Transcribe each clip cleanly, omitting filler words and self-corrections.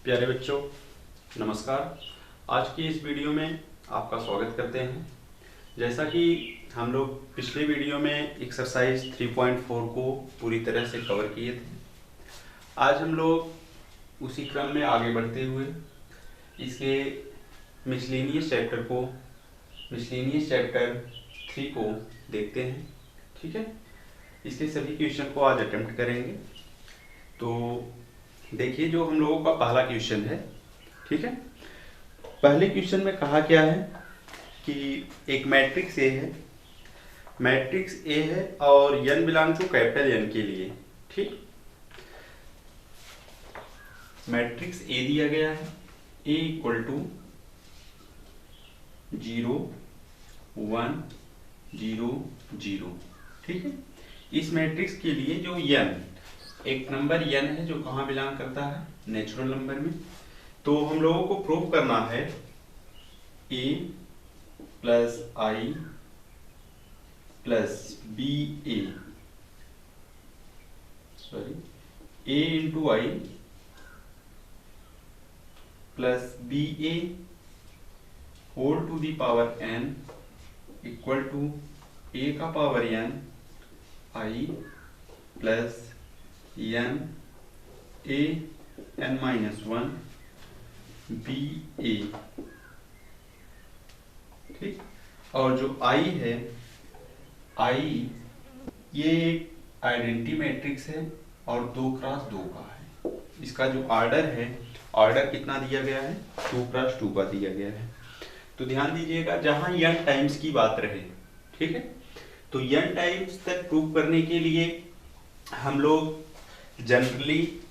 प्यारे बच्चों, नमस्कार। आज की इस वीडियो में आपका स्वागत करते हैं। जैसा कि हम लोग पिछले वीडियो में एक्सरसाइज 3.4 को पूरी तरह से कवर किए थे, आज हम लोग उसी क्रम में आगे बढ़ते हुए इसके मिसलेनियस चैप्टर 3 को देखते हैं। ठीक है, इसके सभी क्वेश्चन को आज अटेम्प्ट करेंगे। तो देखिए, जो हम लोगों का पहला क्वेश्चन है, ठीक है, पहले क्वेश्चन में कहा क्या है कि एक मैट्रिक्स ए है और n belong to capital N के लिए, ठीक, मैट्रिक्स ए दिया गया है, ए इक्वल टू 0 1 0 0, ठीक है। इस मैट्रिक्स के लिए जो n एक नंबर n है जो कहाँ बिलोंग करता है, नेचुरल नंबर में। तो हम लोगों को प्रूव करना है a plus I plus B A, sorry, a into I plus B A whole to the power n equal to a का power n I plus n a n minus 1 B ए, ठीक। और जो i है, i ये एक identity matrix है और 2 cross 2 का है। इसका जो ऑर्डर है, ऑर्डर कितना दिया गया है, 2 क्रॉस 2 का दिया गया है। तो ध्यान दीजिएगा, जहां n टाइम्स की बात रहे, ठीक है, तो n टाइम्स तक प्रूव करने के लिए हम लोग जनरली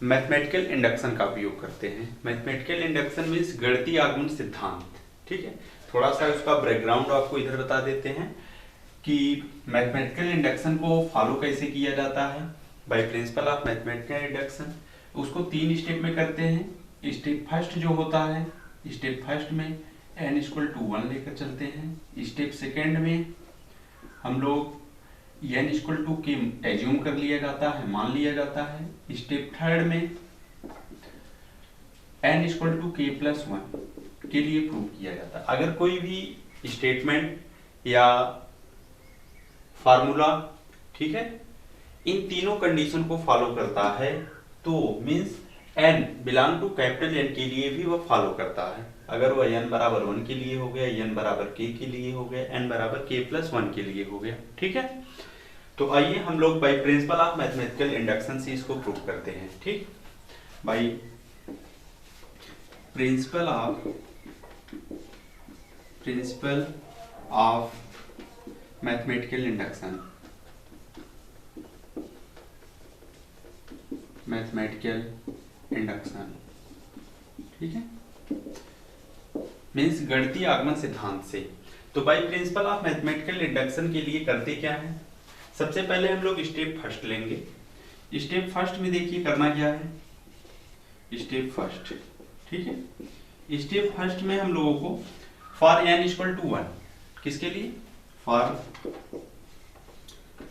मैथमेटिकल इंडक्शन का उपयोग करते हैं। मैथमेटिकल इंडक्शन मीन्स गणितीय आगमन सिद्धांत, ठीक है। थोड़ा सा उसका बैकग्राउंड आपको इधर बता देते हैं कि मैथमेटिकल इंडक्शन को फॉलो कैसे किया जाता है by principle of mathematical induction. उसको 3 स्टेप में करते हैं। स्टेप फर्स्ट जो होता है, स्टेप फर्स्ट में n इक्वल टू 1 लेकर चलते हैं। स्टेप सेकेंड में हम लोग n इक्वल टू के एज्यूम कर लिया जाता है, मान लिया जाता है। स्टेप थर्ड में n equal to k plus 1 के लिए प्रूव किया जाता है। अगर कोई भी स्टेटमेंट या फार्मूला, ठीक है, इन तीनों कंडीशन को फॉलो करता है तो means n belong to capital N के लिए भी वह फॉलो करता है। अगर वह n बराबर 1 के लिए हो गया, n बराबर k के लिए हो गया, n बराबर k प्लस 1 के लिए हो गया, ठीक है। तो आइए हम लोग by principle of mathematical induction से इसको प्रूव करते हैं, ठीक। By principle of mathematical induction, ठीक है, मीन्स गणितीय आगमन सिद्धांत से। तो by principle of mathematical induction के लिए करते क्या है, सबसे पहले हम लोग स्टेप फर्स्ट लेंगे। स्टेप फर्स्ट में देखिए करना क्या है, स्टेप फर्स्ट, ठीक है। स्टेप फर्स्ट में हम लोगों को फॉर n इक्वल टू 1, किसके लिए, for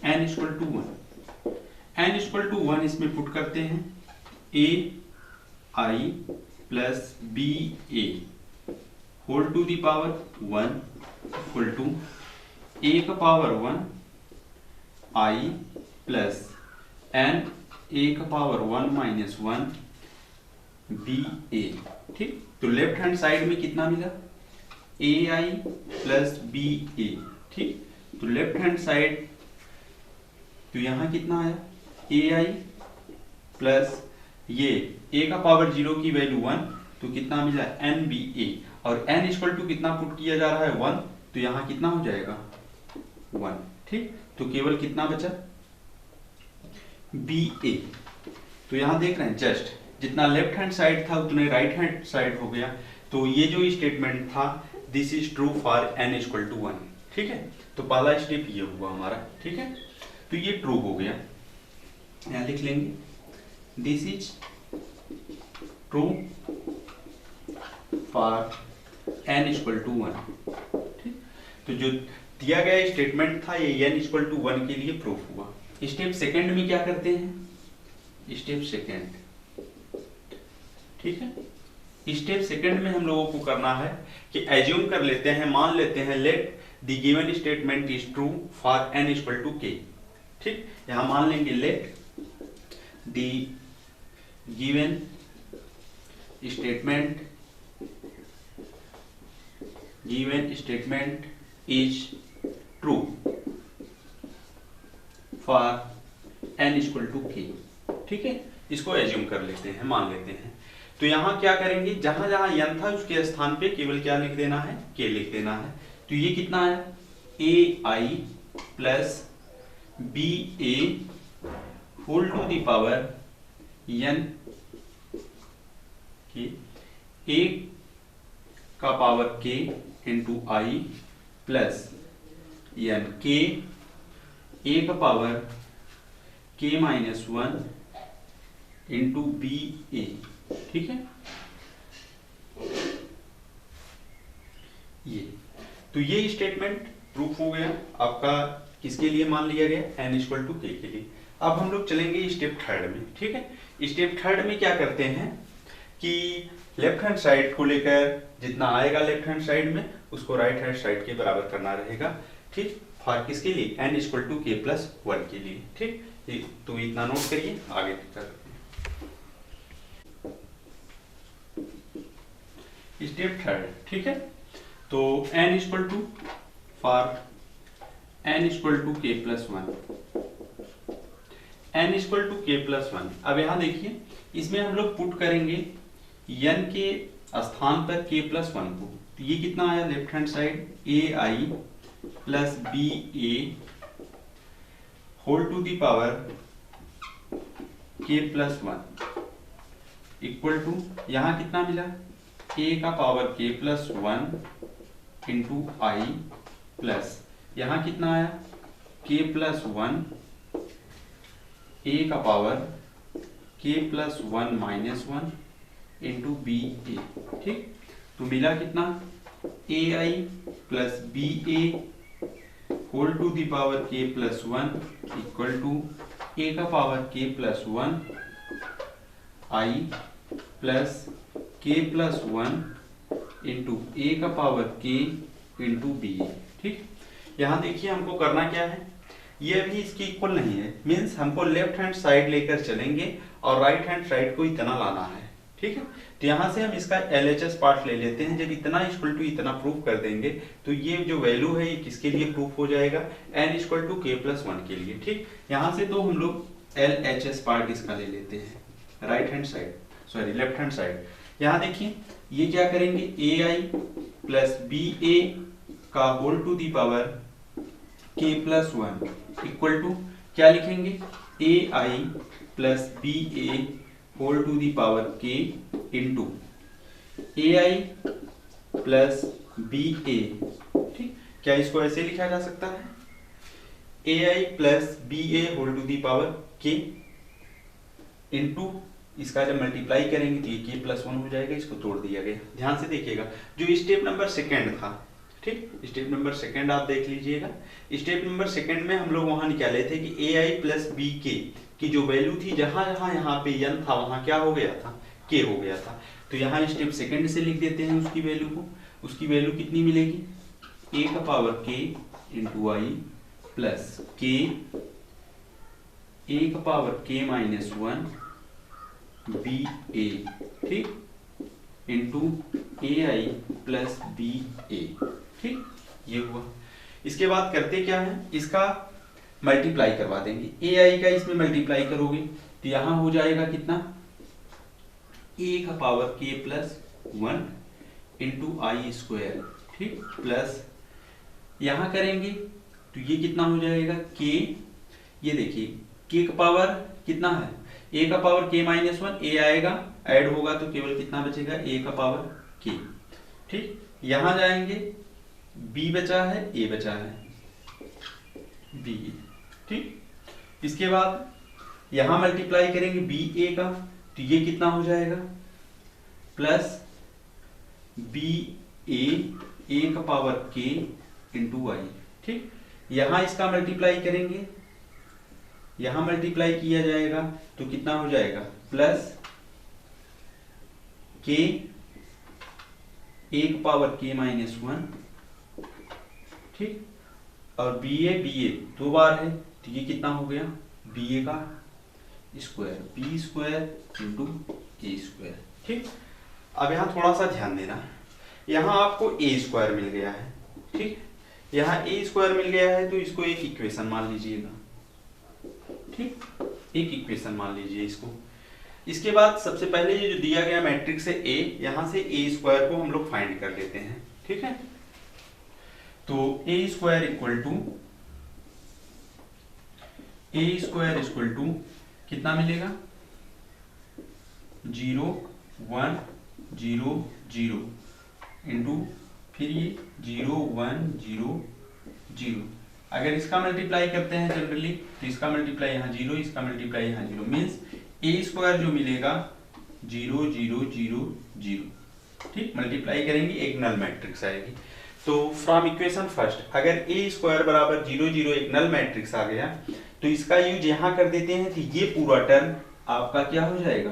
n equal to 1, n equal to 1 इसमें पुट करते हैं a i plus B A whole to the power 1 equal to a का power 1 i plus n a का पावर 1 माइनस 1 बी ए, ठीक। तो left hand side में कितना मिला, ए आई प्लस बी ए, ठीक। तो लेफ्ट हैंड साइड, तो यहां कितना आया, ए आई प्लस ये a का पावर 0 की वैल्यू 1, तो कितना मिला, एन बी ए, और n इक्वल टू कितना पुट किया जा रहा है, 1, तो यहां कितना हो जाएगा 1, ठीक। तो केवल कितना बचा, बी ए। तो यहां देख रहे हैं, जस्ट जितना लेफ्ट हैंड साइड था उतने राइट हैंड साइड हो गया। तो ये जो स्टेटमेंट था, this is true for n equal to 1, ठीक है। तो पहला स्टेप ये हुआ हमारा, ठीक है। तो ये ट्रू हो गया, यहां लिख लेंगे, this is true for n equal to 1, ठीक। तो जो दिया गया स्टेटमेंट था ये n इक्वल टू 1 के लिए प्रूफ हुआ। स्टेप सेकंड में क्या करते हैं, स्टेप सेकंड ठीक है। स्टेप सेकंड में हम लोगों को करना है कि एज्यूम कर लेते हैं, मान लेते हैं let the given statement is true for n equal to k। ठीक, यहां मान लेंगे let the given statement is true for n equal to k। ठीक है, इसको एज्यूम कर लेते हैं, मान लेते हैं। तो यहां क्या करेंगे, जहां जहां n था उसके स्थान पे केवल क्या लिख देना है, k लिख देना है। तो ये कितना आया, ai plus ba whole to the power n के a का power k into I plus n k a का power k minus 1 into B ए। ठीक है, ये स्टेटमेंट प्रूफ हो गया आपका। किसके लिए मान लिया गया, n इक्वल टू k के लिए। अब हम लोग चलेंगे स्टेप थर्ड में। ठीक है, स्टेप थर्ड में क्या करते हैं कि लेफ्ट हैंड साइड को लेकर जितना आएगा लेफ्ट हैंड साइड में उसको राइट हैंड साइड के बराबर करना रहेगा। ठीक, फॉर किसके लिए, n equal to k plus 1 के लिए। ठीक, तो इतना नोट करिए, आगे करते हैं। स्टेप थर्ड, ठीक है, तो n equal to for n equal to k plus 1, n equal to k plus 1। अब यहां देखिए, इसमें हम लोग पुट करेंगे n के स्थान पर k प्लस 1 को। तो ये कितना आया left hand side, ai plus B A whole to the power k plus 1 equal to, यहां कितना मिला, a का power k plus 1 into I plus, यहां कितना आया k प्लस 1 a का power k plus 1 minus 1 into B ए। ठीक, तो मिला कितना, A I plus B A whole to the power k plus 1 equal to a का power k plus 1 I plus k plus 1 into a का power k into B. ठीक, यहाँ देखिए हमको करना क्या है, ये भी इसकी इक्वल नहीं है, मीन्स हमको लेफ्ट हैंड साइड लेकर चलेंगे और राइट हैंड साइड को इतना लाना है। ठीक है, तो यहाँ से हम इसका LHS पार्ट ले लेते हैं। जब इतना इक्वल टू इतना प्रूफ कर देंगे तो ये जो वैल्यू है ये किसके लिए प्रूफ हो जाएगा, n equal to k plus 1 के लिए। ठीक, यहाँ से तो हम लोग LHS पार्ट इसका ले लेते हैं, right hand side, sorry left hand side. यहाँ देखिए ये क्या करेंगे, ai प्लस बी ए का whole to the power k plus 1 equal to क्या लिखेंगे, ai plus B A whole to the power k into ai plus B ए। ठीक, क्या इसको ऐसे लिखा जा सकता है, ai plus B A whole to the power k into, इसका जब मल्टीप्लाई करेंगे तो ये k प्लस 1 हो जाएगा, इसको तोड़ दिया गया। ध्यान से देखिएगा, जो स्टेप नंबर सेकंड था, ठीक, स्टेप नंबर सेकंड आप देख लीजिएगा। स्टेप नंबर सेकंड में हम लोग वहां निकाले थे कि ए आई प्लस बी के की जो वैल्यू थी, जहां जहां यहाँ पे n था वहां क्या हो गया था, k हो गया था। तो यहाँ स्टेप सेकंड से लिख देते हैं उसकी वैल्यू को। उसकी वैल्यू कितनी मिलेगी, a का power k into I plus k a का पावर k माइनस 1 बी ए। ठीक, into A I plus B ए। ठीक, ये हुआ। इसके बाद करते क्या है, इसका मल्टीप्लाई करवा देंगे, ए आई का इसमें मल्टीप्लाई करोगे तो यहां हो जाएगा कितना, ए का पावर k प्लस 1 इंटू आई स्क्वायर। ठीक, प्लस यहां करेंगे तो ये कितना हो जाएगा, k, ये देखिए k का पावर कितना है, a का पावर k माइनस 1, a आएगा ऐड होगा तो केवल कितना बचेगा, a का पावर k। ठीक, यहां जाएंगे b बचा है, a बचा है, b। ठीक, इसके बाद यहां मल्टीप्लाई करेंगे बी ए का तो ये कितना हो जाएगा, प्लस बी ए का पावर k इंटू आई। ठीक, यहां इसका मल्टीप्लाई करेंगे, यहां मल्टीप्लाई किया जाएगा तो कितना हो जाएगा, प्लस k एक पावर k माइनस 1, ठीक, और बी ए दो बार है तो ये कितना हो गया बी ए का स्क्वायर, बी स्क्वायर इंटू ए स्क्वायर, ठीक। अब यहाँ थोड़ा सा ध्यान देना, यहाँ आपको ए स्क्वायर मिल गया है, ठीक, यहाँ ए स्क्वायर मिल गया है तो इसको एक इक्वेशन मान लीजिएगा, ठीक, एक इक्वेशन मान लीजिए इसको। इसके बाद सबसे पहले ये जो दिया गया मैट्रिक्स है ए, यहाँ से ए स्क्वायर को हम लोग फाइंड कर लेते हैं, ठीक है। तो ए स्क्वायर इक्वल टू कितना मिलेगा 0 1 0 0 इंटू फिर ये 0 1 0 0। अगर इसका मल्टीप्लाई करते हैं जनरली तो इसका मल्टीप्लाई यहाँ 0, इसका मल्टीप्लाई यहाँ 0, मीन्स ए स्क्वायर जो मिलेगा 0 0 0 0, ठीक। मल्टीप्लाई करेंगे एक नल मैट्रिक्स आएगी। तो फ्रॉम इक्वेशन फर्स्ट अगर ए स्क्वायर बराबर 0 0 एक नल मैट्रिक्स आ गया तो इसका यूज यहाँ कर देते हैं तो ये पूरा टर्म आपका क्या हो जाएगा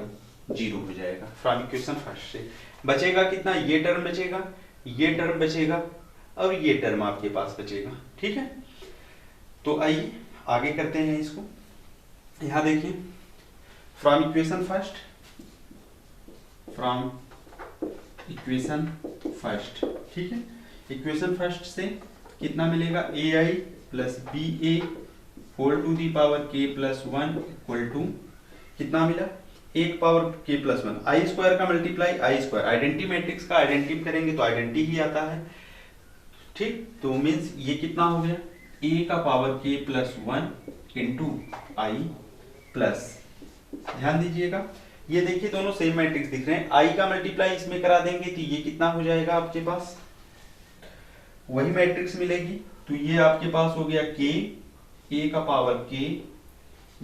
0 हो जाएगा। फ्रॉम इक्वेशन फर्स्ट से बचेगा कितना, ये टर्म बचेगा, ये टर्म बचेगा और ये टर्म आपके पास बचेगा, ठीक है। तो आइए आगे करते हैं इसको। यहाँ देखिए फ्रॉम इक्वेशन फर्स्ट, ठीक है। इक्वेशन फर्स्ट से कितना मिलेगा A I plus B A whole to the power k plus 1 equal to कितना मिला एक power k plus 1, I square का multiply I square, identity matrix का आइडेंटिटी करेंगे तो आइडेंटिटी ही आता है, ठीक। तो मीन्स ये कितना हो गया ए का power k plus 1 into I plus, ध्यान दीजिएगा ये देखिए दोनों सेम मैट्रिक्स दिख रहे हैं, आई का मल्टीप्लाई इसमें करा देंगे तो ये कितना हो जाएगा आपके पास वही मैट्रिक्स मिलेगी। तो ये आपके पास हो गया के ए का पावर के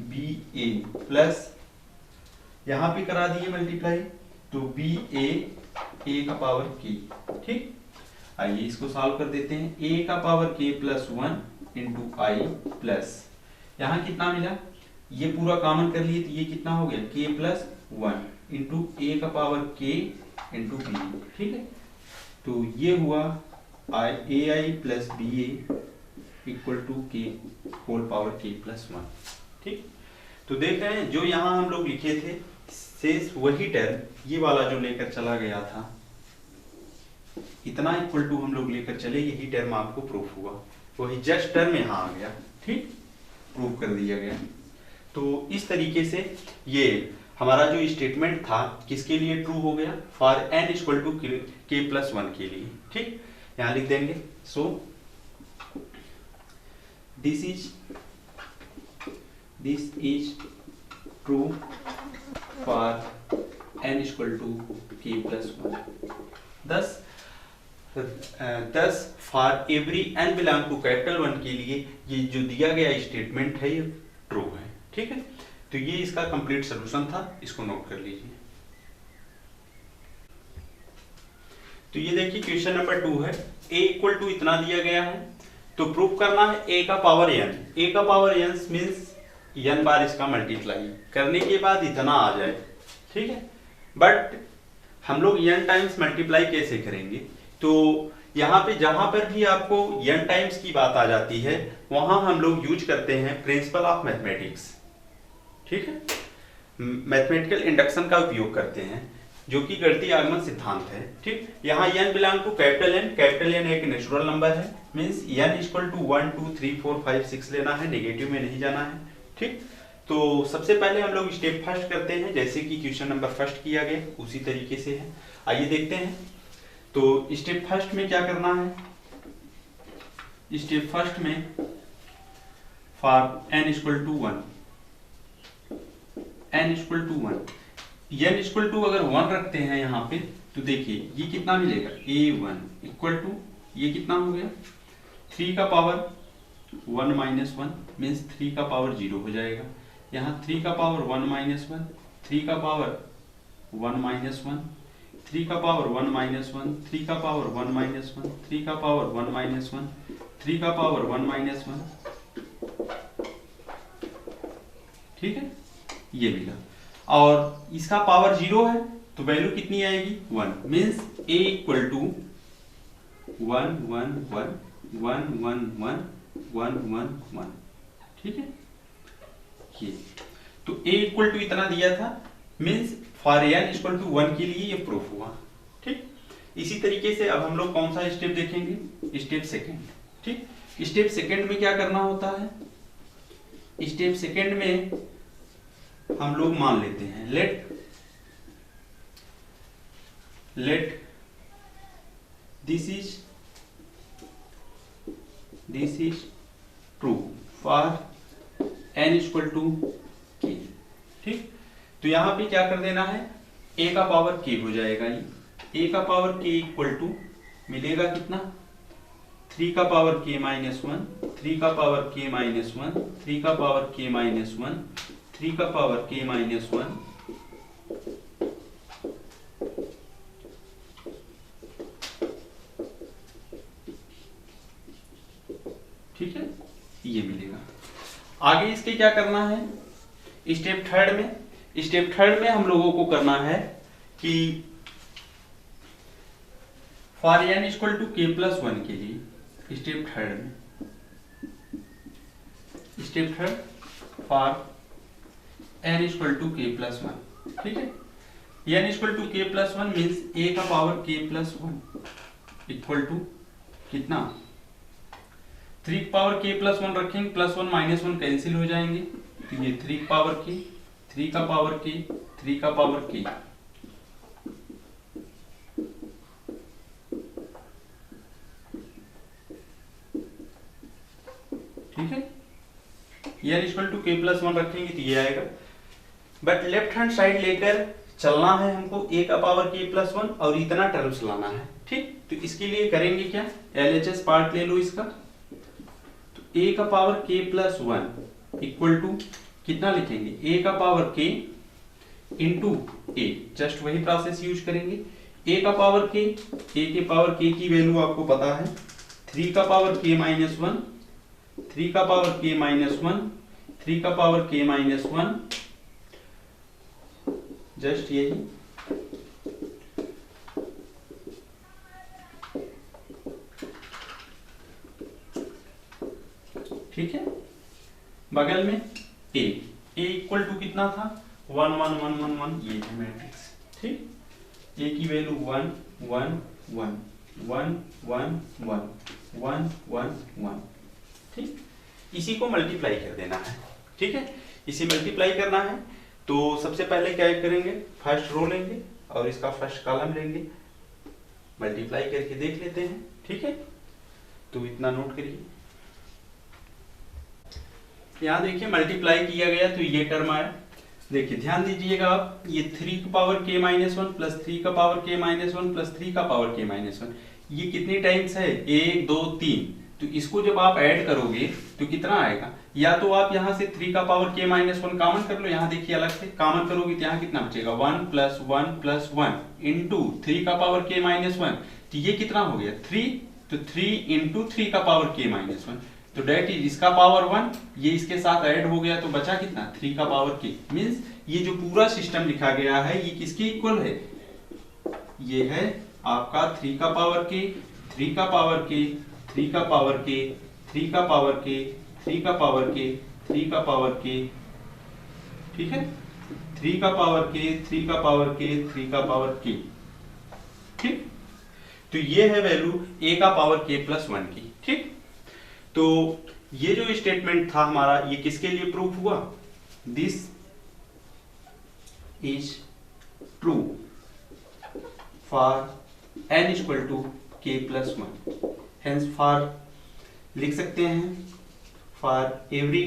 बी ए प्लस यहां पे करा दिए मल्टीप्लाई तो बी ए का पावर के, ठीक। आइए इसको सॉल्व कर देते हैं, ए का power k plus 1 into I plus यहां कितना मिला, ये पूरा कॉमन कर लिए तो ये कितना हो गया के प्लस 1 इंटू ए का पावर के इंटू बी, ठीक है। तो ये हुआ A I plus B A equal to k whole power k plus 1, ठीक। तो देख रहे हैं जो यहाँ हम लोग लिखे थे शेष वही टर्म ये वाला जो लेकर चला गया था इतना इक्वल टू हम लोग लेकर चले, यही टर्म आपको प्रूफ हुआ, वही जस्ट टर्म यहाँ आ गया, ठीक, प्रूफ कर दिया गया। तो इस तरीके से ये हमारा जो स्टेटमेंट था किसके लिए ट्रू हो गया, for n equal to k plus 1 के लिए, ठीक। यहाँ लिख देंगे so this is true for n equal to k plus 1, thus for every n belong to capital 1 के लिए ये जो दिया गया स्टेटमेंट है ये ट्रू है, ठीक है। तो ये इसका कंप्लीट सॉल्यूशन था, इसको नोट कर लीजिए। तो ये देखिए क्वेश्चन नंबर 2 है, a इक्वल टू इतना दिया गया है तो प्रूफ करना है a का पावर n, a का पावर n मीन्स n बार इसका मल्टीप्लाई करने के बाद इतना आ जाए, ठीक है। बट हम लोग n टाइम्स मल्टीप्लाई कैसे करेंगे, तो यहाँ पे जहां पर भी आपको n टाइम्स की बात आ जाती है वहां हम लोग यूज करते हैं प्रिंसिपल ऑफ मैथमेटिक्स, ठीक है। मैथमेटिकल इंडक्शन का उपयोग करते हैं जो कि गणितीय आगमन सिद्धांत है, ठीक। यहाँ n belong to capital N एक नेचुरल नंबर है, मींस n इक्वल टू 1 2 3 4 5 6 लेना है, नेगेटिव में नहीं जाना है, ठीक। तो सबसे पहले हम लोग स्टेप फर्स्ट करते हैं जैसे कि क्वेश्चन नंबर फर्स्ट किया गया उसी तरीके से है, आइए देखते हैं। तो स्टेप फर्स्ट में क्या करना है, स्टेप फर्स्ट में for n equal to 1, n equal to 1, n equal to अगर 1 रखते हैं यहाँ पे तो देखिए ये कितना मिलेगा a1 इक्वल टू ये कितना हो गया 3 का पावर 1 माइनस 1 मीन्स 3 का पावर 0 हो जाएगा, यहाँ 3 का पावर 1 माइनस 1, 3 का पावर 1 माइनस 1, 3 का पावर 1 माइनस 1, 3 का पावर 1 माइनस 1, 3 का पावर 1 माइनस 1, 3 का पावर 1 माइनस 1, ठीक है, ये मिला। और इसका पावर 0 है तो वैल्यू कितनी आएगी 1, मीन्स a इक्वल टू 1 1 1 1 1 1 1 1 1, ठीक है। ये तो a इक्वल टू इतना दिया था, means for n equal to 1 के लिए ये प्रूफ हुआ, ठीक। इसी तरीके से अब हम लोग कौन सा स्टेप देखेंगे, स्टेप सेकंड, ठीक। स्टेप सेकंड में क्या करना होता है, स्टेप सेकंड में हम लोग मान लेते हैं let this is true for n equal to k, ठीक। तो यहां पे क्या कर देना है, a का पावर k हो जाएगा, ये a का पावर k इक्वल टू मिलेगा कितना 3 का पावर k माइनस 1, 3 का पावर k माइनस 1, 3 का पावर k माइनस 1, 3 का पावर k माइनस 1, ठीक है, ये मिलेगा। आगे इसके क्या करना है, स्टेप थर्ड में हम लोगों को करना है कि for n equal to k plus 1 के लिए step third for n equal to k plus 1, ठीक है। n equal to k plus 1 means a का power k plus 1 equal to कितना 3 पावर k प्लस 1 रखेंगे, प्लस 1 माइनस 1 कैंसिल हो जाएंगे, तो ये 3 पावर k, 3 का पावर k, 3 का पावर k, ठीक है। n equal to k plus 1 रखेंगे तो ये आएगा, बट लेफ्ट हैंड साइड लेकर चलना है हमको, a का पावर k प्लस 1 और इतना टर्म्स लाना है, ठीक। तो इसके लिए करेंगे क्या, LHS पार्ट ले लो इसका, तो a का power k plus 1 equal to कितना लिखेंगे, a का power k into a, just वही प्रोसेस यूज करेंगे। a का पावर k, a के पावर k की वैल्यू आपको पता है 3 का पावर k माइनस 1, 3 का पावर k माइनस 1, 3 का पावर k माइनस 1, जस्ट यही, ठीक है। बगल में a इक्वल टू कितना था 1 1 1 1 1, ये है मैट्रिक्स, ठीक। a की वैल्यू 1 1 1 1 1 1 1 1 1, ठीक। इसी को मल्टीप्लाई कर देना है, ठीक है। इसे मल्टीप्लाई करना है तो सबसे पहले क्या करेंगे, फर्स्ट रो लेंगे और इसका फर्स्ट कॉलम लेंगे, मल्टीप्लाई करके देख लेते हैं, ठीक है। तो इतना नोट करिए, यहाँ देखिए मल्टीप्लाई किया गया तो ये टर्म आया, देखिए ध्यान दीजिएगा आप, ये 3 का पावर k माइनस 1 प्लस 3 का पावर k माइनस 1 प्लस 3 का पावर k माइनस 1, ये कितनी टाइम्स है 1 2 3, तो इसको जब आप ऐड करोगे तो कितना आएगा, या तो आप यहाँ से 3 का पावर k माइनस 1 कॉमन कर लो, यहाँ देखिए अलग से कॉमन करोगे तो यहाँ कितना बचेगा 1 प्लस 1 इंटू 3 का पावर k माइनस 1, तो ये कितना हो गया 3, तो 3 इंटू 3 का पावर k माइनस 1, तो डेट इज इसका पावर 1, ये इसके साथ ऐड हो गया तो बचा कितना 3 का पावर k, मीन्स ये जो पूरा सिस्टम लिखा गया है ये किसके इक्वल है, ये है आपका 3 का पावर k, 3 का पावर k, 3 का पावर k, 3 का पावर k, 3 का पावर k, 3 का पावर k, ठीक है, 3 का पावर k, 3 का पावर k, 3 का पावर k, ठीक। तो ये है वैल्यू a का पावर k प्लस 1 की, ठीक। तो ये जो स्टेटमेंट था हमारा ये किसके लिए प्रूफ हुआ, this is true for n equal to k plus 1, hence for लिख सकते हैं फॉर एवरी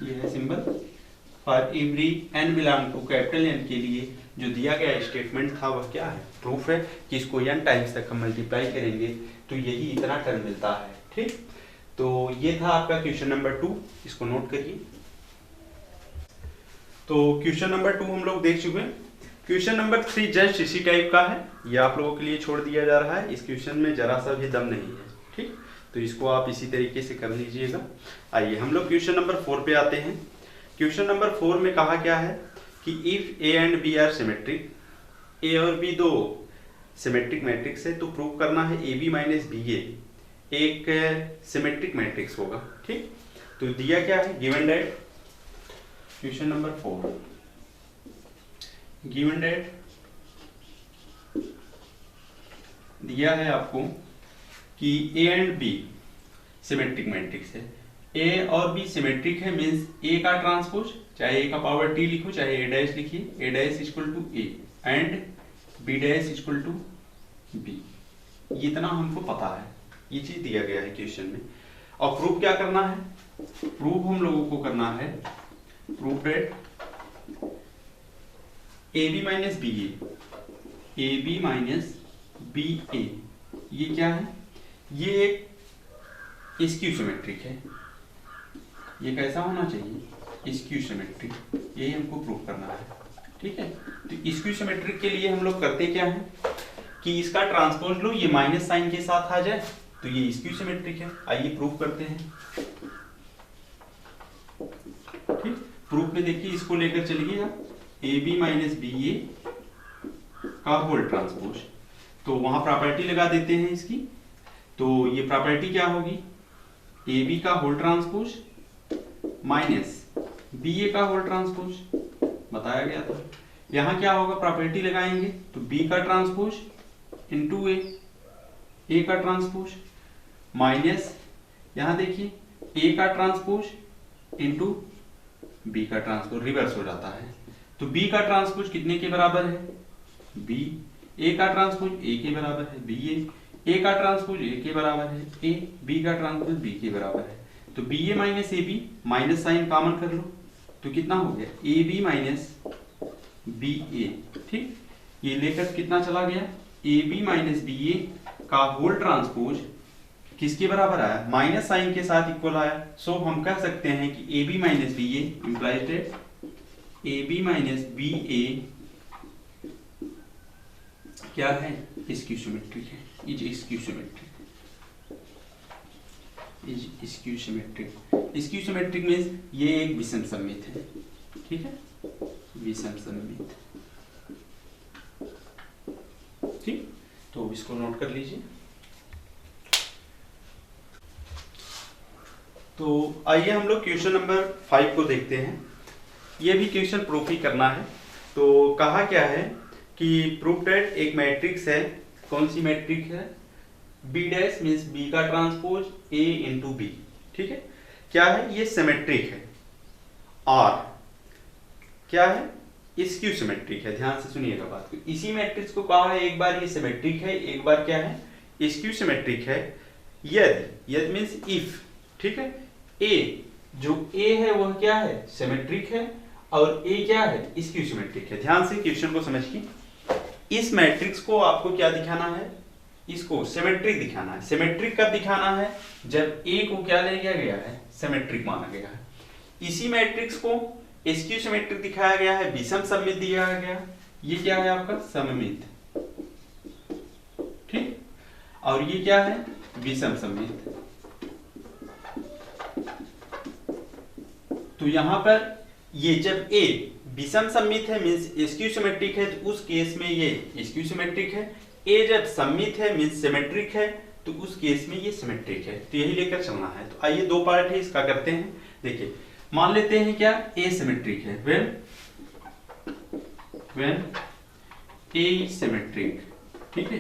ये है symbol, for every n belong to capital N के लिए जो दिया गया स्टेटमेंट था वह क्या है, प्रूफ है कि इसको n टाइम्स तक हम मल्टीप्लाई करेंगे तो यही इतना टर्म मिलता है, ठीक। तो ये था आपका क्वेश्चन नंबर 2, इसको नोट करिए। तो क्वेश्चन नंबर 2 हम लोग देख चुके हैं। क्वेश्चन नंबर 3 जस्ट इसी टाइप का है, ये आप लोगों के लिए छोड़ दिया जा रहा है, इस क्वेश्चन में जरा सा भी दम नहीं है, ठीक। तो इसको आप इसी तरीके से कर लीजिएगा। आइए हम लोग क्वेश्चन नंबर 4 पे आते हैं। क्वेश्चन नंबर 4 में कहा क्या है कि if A and B are symmetric, A और बी दो सिमेट्रिक मैट्रिक्स है, तो प्रूव करना है ए बी माइनस बी ए एक सिमेट्रिक मैट्रिक्स होगा। ठीक, तो दिया क्या है, given that question number 4, given that दिया है आपको कि A and B symmetric matrix है, ए और बी सिमेट्रिक है मींस ए का ट्रांसपोज, चाहे ए का पावर टी लिखो चाहे ए डैश लिखिए, A dash equal to A and B dash equal to B, इतना हमको पता है, ये चीज दिया गया है क्वेश्चन में। और प्रूफ क्या करना है, प्रूफ हम लोगों को करना है, proof that A B minus B A B minus B A, ये क्या है, ये एक स्क्यू सिमेट्रिक है, ये कैसा होना चाहिए, स्क्यू सिमेट्रिक, यही हमको प्रूफ करना है। ठीक है, तो स्क्यू सिमेट्रिक के लिए हम लोग करते क्या है कि इसका ट्रांसपोज लो, ये माइनस साइन के साथ आ जाए तो ये स्क्यू सिमेट्रिक है। आइए प्रूफ करते हैं। ठीक, प्रूफ में देखिए इसको लेकर चलिए आप, ए बी माइनस बी ए का होल ट्रांसपोज, तो वहां प्रॉपर्टी लगा देते हैं इसकी, तो ये प्रॉपर्टी क्या होगी, ए बी का whole transpose minus B A का होल ट्रांसपोज, बताया गया था। यहां क्या होगा, प्रॉपर्टी लगाएंगे तो बी का ट्रांसपोज इंटू ए का ट्रांसपोज माइनस, यहां देखिए ए का ट्रांसपोज इंटू बी का ट्रांसपोज, रिवर्स हो जाता है। तो बी का ट्रांसपोज कितने के बराबर है, बी, ए का ट्रांसपोज ए के बराबर है बी ए का ट्रांसपोज ए के बराबर है ए, बी का ट्रांसपोज बी के बराबर है। तो B A minus A B, minus sign common कर लो तो कितना हो गया, ए बी माइनस बी ए। ठीक, ये लेकर कितना चला गया, A B minus B A का होल ट्रांसपोज किसके बराबर आया, माइनस साइन के साथ इक्वल आया। सो हम कह सकते हैं कि A B minus B A implies that A B minus B A क्या है, स्क्यू सिमेट्रिक है, is skew symmetric, is skew symmetric. Skew symmetric means ये एक विषम सममित है। ठीक है, विषम सममित। ठीक, तो इसको नोट कर लीजिए। तो आइए हम लोग क्वेश्चन नंबर 5 को देखते हैं। ये भी क्वेश्चन प्रूफ ही करना है। तो कहा क्या है कि प्रूफ दैट एक मैट्रिक्स है, कौन सी मैट्रिक्स है, बी डैश मींस बी का ट्रांसपोज ए इंटू बी। ठीक है, क्या है, ये सिमेट्रिक है और क्या है, स्क्यू सिमेट्रिक है। ध्यान से सुनिएगा बात को, इसी मैट्रिक्स को कहा है एक बार ये सिमेट्रिक है, एक बार क्या है, स्क्यू सिमेट्रिक है यदि, यदि मींस इफ। ठीक है, ए जो ए है वह क्या है, सिमेट्रिक है और ए क्या है, स्क्यू सिमेट्रिक है। ध्यान से क्वेश्चन को समझिए, इस मैट्रिक्स को आपको क्या दिखाना है, इसको सिमेट्रिक दिखाना है। सिमेट्रिक कब दिखाना है, जब ए को क्या ले गया है, सिमेट्रिक माना गया है। इसी मैट्रिक्स को स्क्यू सिमेट्रिक दिखाया गया है, विषम सममित दिया गया, ये क्या है आपका सममित। ठीक, और ये क्या है, विषम सममित। तो यहां पर ये जब ए विषम सममित है मींस स्क्यू सिमेट्रिक है, तो उस केस में ये स्क्यू सिमेट्रिक है। ए जब सममित है मींस सिमेट्रिक है, तो उस केस में ये सिमेट्रिक है। तो यही लेकर चलना है। तो आइए दो पार्ट है इसका करते हैं। देखिए, मान लेते हैं क्या, ए सिमेट्रिक है, व्हेन ए सिमेट्रिक। ठीक है,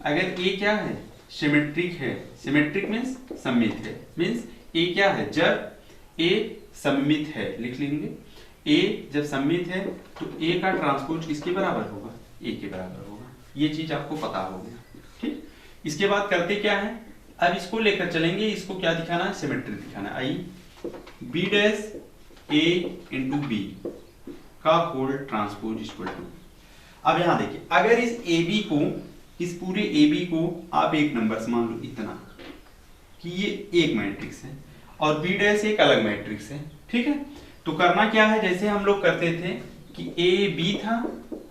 अगर ए क्या है, सिमेट्रिक है, सिमेट्रिक मींस सममित है, मींस ए क्या है, जब ए सममित है, लिख लेंगे, ए जब सममित है तो ए का ट्रांसपोज किसके बराबर होगा, ए के बराबर होगा। ये चीज आपको पता हो गया। ठीक, इसके बाद करते क्या है, अब इसको लेकर चलेंगे, इसको क्या दिखाना है, सिमेट्रिक दिखाना है। आई B dash A into B का होल ट्रांसपोज इक्वल टू, अब यहां देखिए, अगर इस ए बी को, इस पूरे ए बी को आप एक नंबर मान लो इतना कि ये एक मैट्रिक्स है और बी डैश एक अलग मैट्रिक्स है। ठीक है, तो करना क्या है, जैसे हम लोग करते थे कि ए बी था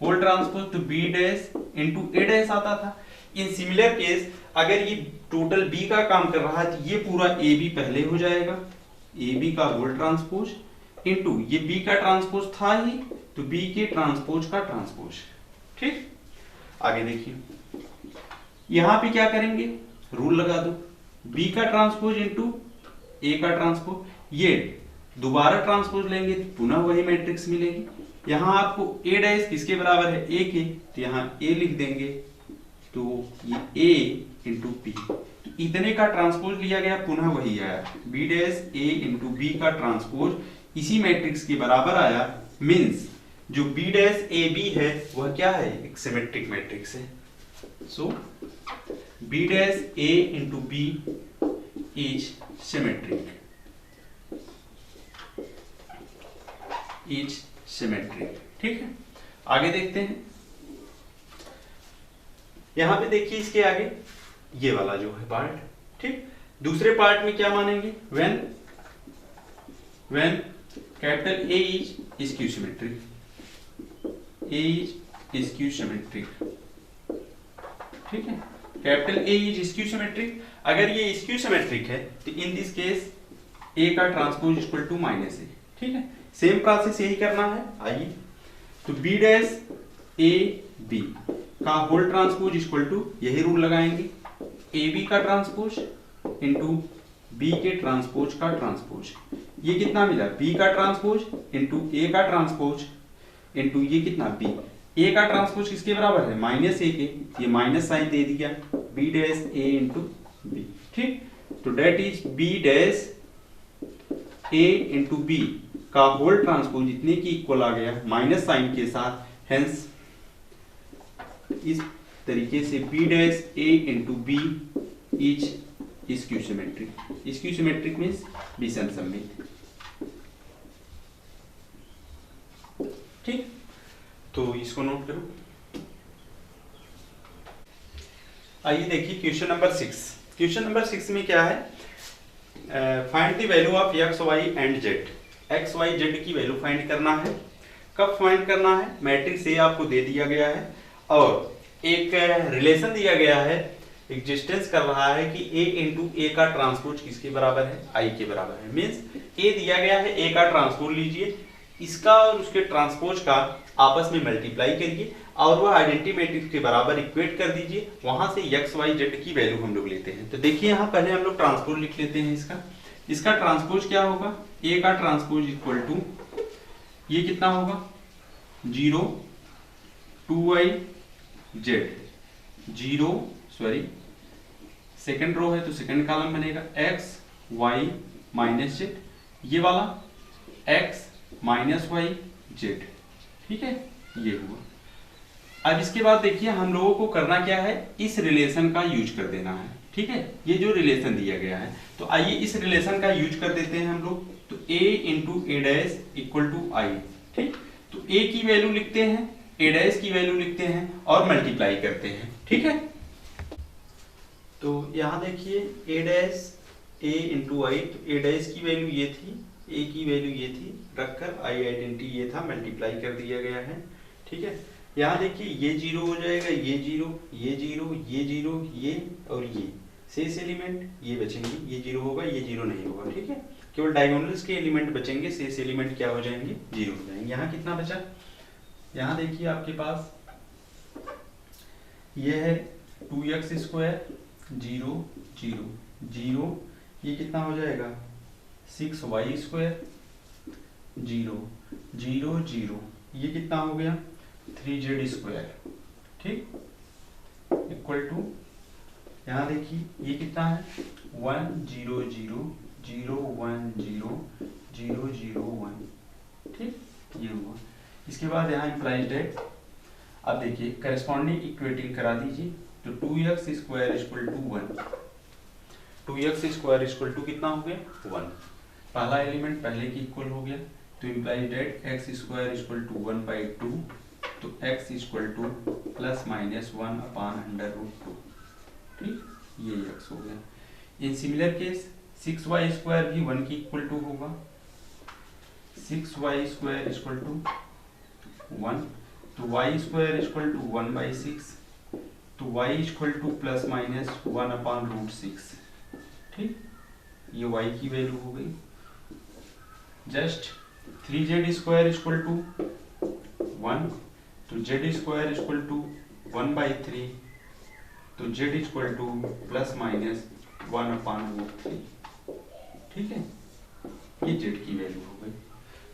होल ट्रांसपोज तो B dash into A dash आता था। इन सिमिलर केस अगर ये टोटल बी का काम कर रहा है तो ये पूरा ए बी पहले हो जाएगा, ए बी का होल ट्रांसपोज इनटू ये बी का ट्रांसपोज था ही, तो बी के ट्रांसपोज का ट्रांसपोज। ठीक, आगे देखिए यहां पे क्या करेंगे, रूल लगा दो, बी का ट्रांसपोज इनटू ए का ट्रांसपोज, ये दोबारा ट्रांसपोज लेंगे तो पुनः वही मैट्रिक्स मिलेगी। यहां आपको ए डैश किसके बराबर है, ए के, तो यहां ए लिख देंगे, तो ये ए इंटू बी, तो इतने का ट्रांसपोज लिया गया, पुनः वही आया, B dash A into B का ट्रांसपोज इसी मैट्रिक्स के बराबर आया। मीन्स जो बी डैश ए बी है वह क्या है, एक सिमेट्रिक मैट्रिक्स है। So B dash A into B is symmetric, is symmetric. ठीक है, आगे देखते हैं। यहां पे देखिए इसके आगे ये वाला जो है पार्ट, ठीक, दूसरे पार्ट में क्या मानेंगे, when capital A is skew symmetric, A is skew symmetric. ठीक है, capital A is skew symmetric, अगर ये स्क्यू सिमेट्रिक है तो इन दिस केस ए का ट्रांसपोज इक्वल टू माइनस ए। ठीक है, सेम प्रोसेस यही करना है। आइए, तो बी डैश ए बी का होल ट्रांसपोज इक्वल टू, यही रूल लगाएंगे, ए बी का ट्रांसपोज इंटू बी के ट्रांसपोज का ट्रांसपोज। ये कितना मिला, बी का ट्रांसपोज इंटू ए का ट्रांसपोज इंटू ये कितना बी, ए का ट्रांसपोज किसके बराबर है, माइनस ए के, ये माइनस साइन दे दिया, B dash A into B. ठीक, तो that is B dash A into B का होल ट्रांसपोज इतने की इक्वल आ गया माइनस साइन के साथ, हेंस इस तरीके से B dash A into B is skew symmetric. Skew symmetric means विषम सममित। ठीक, तो इसको नोट करो। आइए देखिए क्वेश्चन नंबर 6। क्वेश्चन नंबर 6 में क्या है, find the value of x y and z. X y z की वैल्यू फाइंड करना है। कब फाइंड करना है, मैट्रिक्स ए आपको दे दिया गया है और एक रिलेशन दिया गया है, एग्जिस्टेंस कर रहा है कि a इंटू ए का ट्रांसपोज किसके बराबर है, i के बराबर है। मीन्स a दिया गया है, a का ट्रांसपोज लीजिए, इसका और उसके ट्रांसपोज का आपस में मल्टीप्लाई करिए और वह आइडेंटिटी मैट्रिक्स के बराबर इक्वेट कर दीजिए, वहां से एक्स वाई जेड की वैल्यू हम लोग लेते हैं। तो देखिए यहाँ पहले हम लोग ट्रांसपोज लिख लेते हैं इसका ट्रांसपोज क्या होगा, a का ट्रांसपोज इक्वल टू ये कितना होगा 0 2y z, 0 sorry second row है तो सेकंड कॉलम बनेगा x y माइनस z, ये वाला x माइनस y z। ठीक है, ये हुआ। अब इसके बाद देखिए हम लोगों को करना क्या है, इस रिलेशन का यूज कर देना है। ठीक है, ये जो रिलेशन दिया गया है, तो आइए इस रिलेशन का यूज कर देते हैं हम लोग। तो a into A dash equal to I. ठीक, तो a की वैल्यू लिखते हैं, a डैश की वैल्यू लिखते हैं और मल्टीप्लाई करते हैं। ठीक है, तो यहां देखिए a डैश a इंटू आई, तो a डैश की वैल्यू ये थी, a की वैल्यू ये थी, रखकर i आइडेंटिटी ये था, मल्टीप्लाई कर दिया गया है। ठीक है, यहाँ देखिए ये 0 हो जाएगा, ये 0 ये 0 ये 0 ये और ये शेष एलिमेंट ये बचेंगे, ये 0 होगा ये 0 नहीं होगा। ठीक है, केवल डायगोनल्स के एलिमेंट बचेंगे, शेष एलिमेंट क्या हो जाएंगे, 0 हो जाएंगे। यहाँ कितना बचा, यहाँ देखिए आपके पास ये है 2x स्क्वायर 0 0 0, ये कितना हो जाएगा 6y स्क्वायर 0 0 0, ये कितना हो गया 3z स्क्वायर। ठीक, इक्वल टू यहाँ देखिए ये कितना है 1 0 0 0 1 0 0 0 1। ठीक, ये हुआ। इसके बाद यहाँ इम्प्लाइज डेट, अब देखिए करस्पॉन्डिंग इक्वेटिंग करा दीजिए, तो 2x square equal to 1, 2x square equal to कितना हो गया 1, पहला एलिमेंट पहले की इक्वल हो गया, तो implies that x square equal to 1/2, तो x equal to plus minus 1/√2। ठीक, ये x हो गया। In similar case 6y square भी 1 की इक्वल टू होगा, 6y स्क्वायर इक्वल टू 1, तो y स्क्वायर इक्वल टू 1/6, तो y equal to plus minus 1/√6। ठीक, ये y की वैल्यू हो गई। Just 3z square equal to 1, तो z स्क्वायर इक्वल टू 1/3, तो z equal to plus minus 1/√3। ठीक है, ये z की वैल्यू हो गई।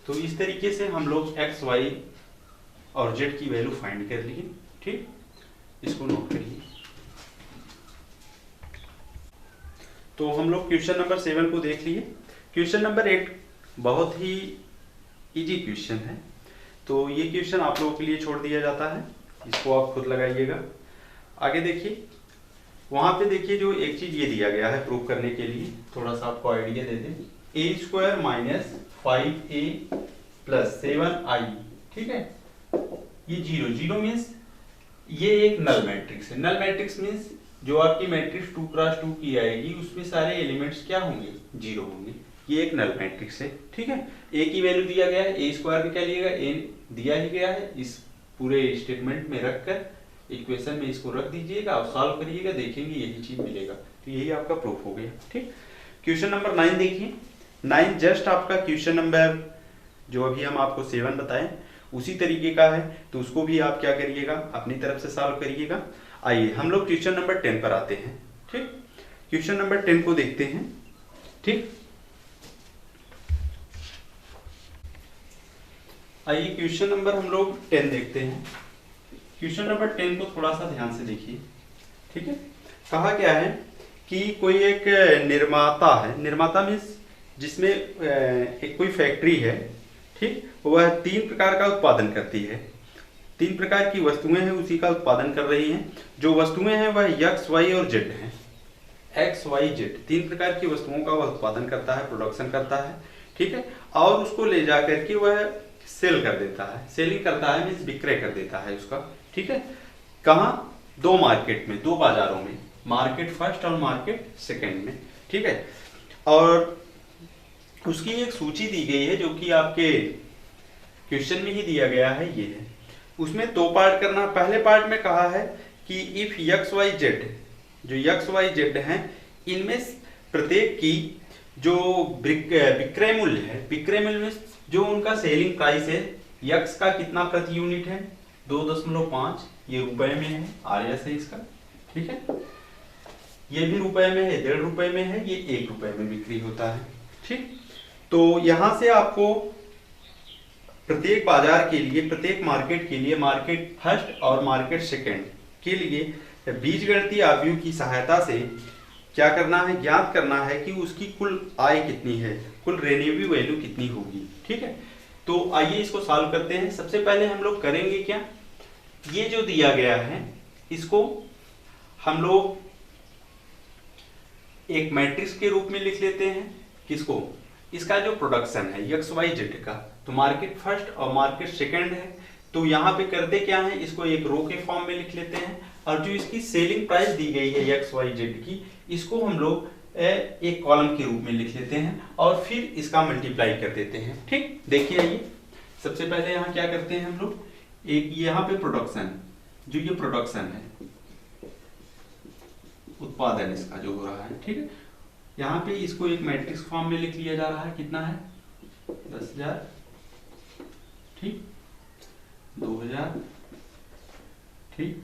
तो इस तरीके से हम लोग x, y और z की वैल्यू फाइंड कर लिए। ठीक, इसको नोट करिए। तो हम लोग क्वेश्चन नंबर 7 को देख लिए। क्वेश्चन नंबर 8 बहुत ही इजी क्वेश्चन है, तो ये क्वेश्चन आप लोगों के लिए छोड़ दिया जाता है, इसको आप खुद लगाइएगा। आगे देखिए, वहां पे देखिए जो एक चीज ये दिया गया है प्रूव करने के लिए, थोड़ा सा आपको आइडिया दे दें। a² minus 5a plus 7i, ठीक है, ये 0 0 मीन्स ये एक नल मैट्रिक्स है। नल मैट्रिक्स मीन्स जो आपकी मैट्रिक्स 2x2 की आएगी उसमें सारे एलिमेंट्स क्या होंगे, 0 होंगे। ये एक नल मैट्रिक्स है। ठीक है, a की वैल्यू दिया गया है, a स्क्वायर का क्या लिएगा, a दिया ही गया है, इस पूरे स्टेटमेंट में रखकर इक्वेशन में इसको रख दीजिएगा और सॉल्व करिएगा, देखेंगे यही चीज मिलेगा। तो यही आपका प्रूफ हो गया। ठीक, क्वेश्चन नंबर 9 देखिए। 9 जस्ट आपका क्वेश्चन नंबर जो अभी हम आपको 7 बताएं उसी तरीके का है, तो उसको भी आप क्या करिएगा, अपनी तरफ से सॉल्व करिएगा। आइए हम लोग क्वेश्चन नंबर 10 पर आते हैं। ठीक, क्वेश्चन नंबर 10 को देखते हैं। ठीक, आइए क्वेश्चन नंबर हम लोग 10 देखते हैं। क्वेश्चन नंबर 10 को थोड़ा सा ध्यान से देखिए। ठीक है, कहा क्या है कि कोई एक निर्माता है, निर्माता मीन्स जिसमें एक कोई फैक्ट्री है। ठीक, वह 3 प्रकार का उत्पादन करती है, 3 प्रकार की वस्तुएं हैं उसी का उत्पादन कर रही हैं। जो वस्तुएं हैं वह x, y और z हैं। x, y, z 3 प्रकार की वस्तुओं का वह उत्पादन करता है, प्रोडक्शन करता है। ठीक है, और उसको ले जा करके वह सेल कर देता है, सेलिंग करता है मीन्स विक्रय कर देता है उसका। ठीक है, कहाँ, 2 मार्केट में, 2 बाजारों में, मार्केट फर्स्ट और मार्केट सेकेंड में। ठीक है, और उसकी एक सूची दी गई है जो कि आपके क्वेश्चन में ही दिया गया है, ये है। उसमें 2 पार्ट करना। पहले पार्ट में कहा है कि इफ x, y, z, जो x, y, z हैं, इनमें प्रत्येक की जो विक्रय मूल्य है, विक्रय मूल्य में जो उनका सेलिंग प्राइस है, x का कितना प्रति यूनिट है, 2.5, ये रुपए में है, RS है इसका। ठीक है, ये भी रुपए में है, 1.5 रुपए में है, ये 1 रुपए में बिक्री होता है। ठीक, तो यहां से आपको प्रत्येक बाजार के लिए, प्रत्येक मार्केट के लिए, मार्केट फर्स्ट और मार्केट सेकेंड के लिए बीजगणितीय अवयव की सहायता से क्या करना है, ज्ञात करना है कि उसकी कुल आय कितनी है, कुल रेवेन्यू वैल्यू कितनी होगी। ठीक है, तो आइए इसको सॉल्व करते हैं। सबसे पहले हम लोग करेंगे क्या, ये जो दिया गया है इसको हम लोग एक मैट्रिक्स के रूप में लिख लेते हैं। किसको, इसका जो प्रोडक्शन है x, y, z का, तो मार्केट फर्स्ट और मार्केट सेकंड है, तो यहाँ पे करते क्या है, इसको एक रो के फॉर्म में लिख लेते हैं, और जो इसकी सेलिंग प्राइस दी गई है x, y, z की, इसको हम लोग एक कॉलम के रूप में लिख लेते हैं और फिर इसका मल्टीप्लाई कर देते हैं। ठीक, देखिए आइए, सबसे पहले यहाँ क्या करते हैं हम लोग, एक यहाँ पे प्रोडक्शन, जो ये प्रोडक्शन है, उत्पादन इसका जो हो रहा है। ठीक है, यहाँ पे इसको एक मैट्रिक्स फॉर्म में लिख लिया जा रहा है, कितना है, 10,000, ठीक, 2,000, ठीक,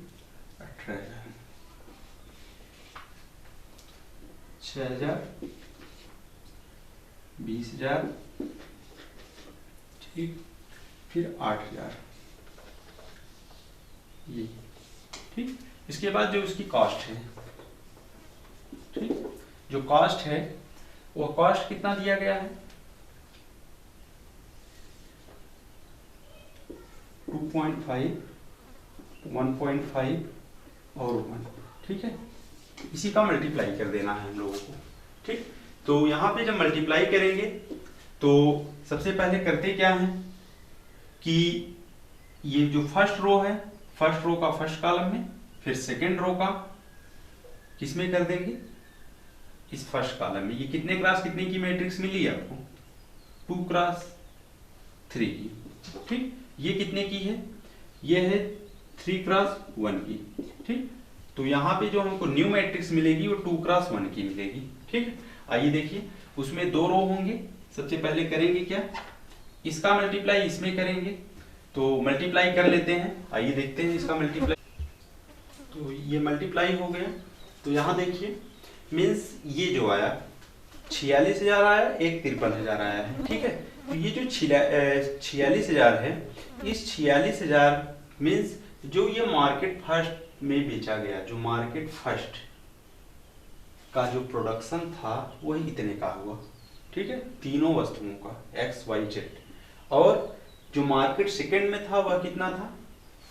18,000, 6,000, 20,000, ठीक, फिर 8,000, ये। ठीक, इसके बाद जो उसकी कॉस्ट है, ठीक, जो कॉस्ट है वो कॉस्ट कितना दिया गया है, 2.5, 1.5 और 1। ठीक है, इसी का मल्टीप्लाई कर देना है हम लोगों को। ठीक, तो यहाँ पे जब मल्टीप्लाई करेंगे तो सबसे पहले करते क्या है कि ये जो फर्स्ट रो है, फर्स्ट रो का फर्स्ट कॉलम में, फिर सेकेंड रो का किसमें कर देंगे, इस फर्स्ट कॉलम में। ये कितने क्रॉस कितने की मैट्रिक्स मिली आपको, 2x3 की। ठीक, ये कितने की है, ये है 3x1 की। ठीक, तो यहाँ पे जो हमको न्यू मैट्रिक्स मिलेगी वो 2x1 की मिलेगी। ठीक, आइए देखिए, उसमें 2 रो होंगे। सबसे पहले करेंगे क्या, इसका मल्टीप्लाई इसमें करेंगे, तो मल्टीप्लाई कर लेते हैं। आइए देखते हैं इसका मल्टीप्लाई। तो ये मल्टीप्लाई हो गया, तो यहाँ देखिए मीन्स ये जो आया 46,000 आया, एक 53,000 आया है, ठीक है। तो ये जो 46,000 है, इस 46,000 मीन्स जो ये मार्केट फर्स्ट में बेचा गया, जो मार्केट फर्स्ट का जो प्रोडक्शन था वही इतने का हुआ, ठीक है, तीनों वस्तुओं का एक्स वाई जेड। और जो मार्केट सेकंड में था वह कितना था,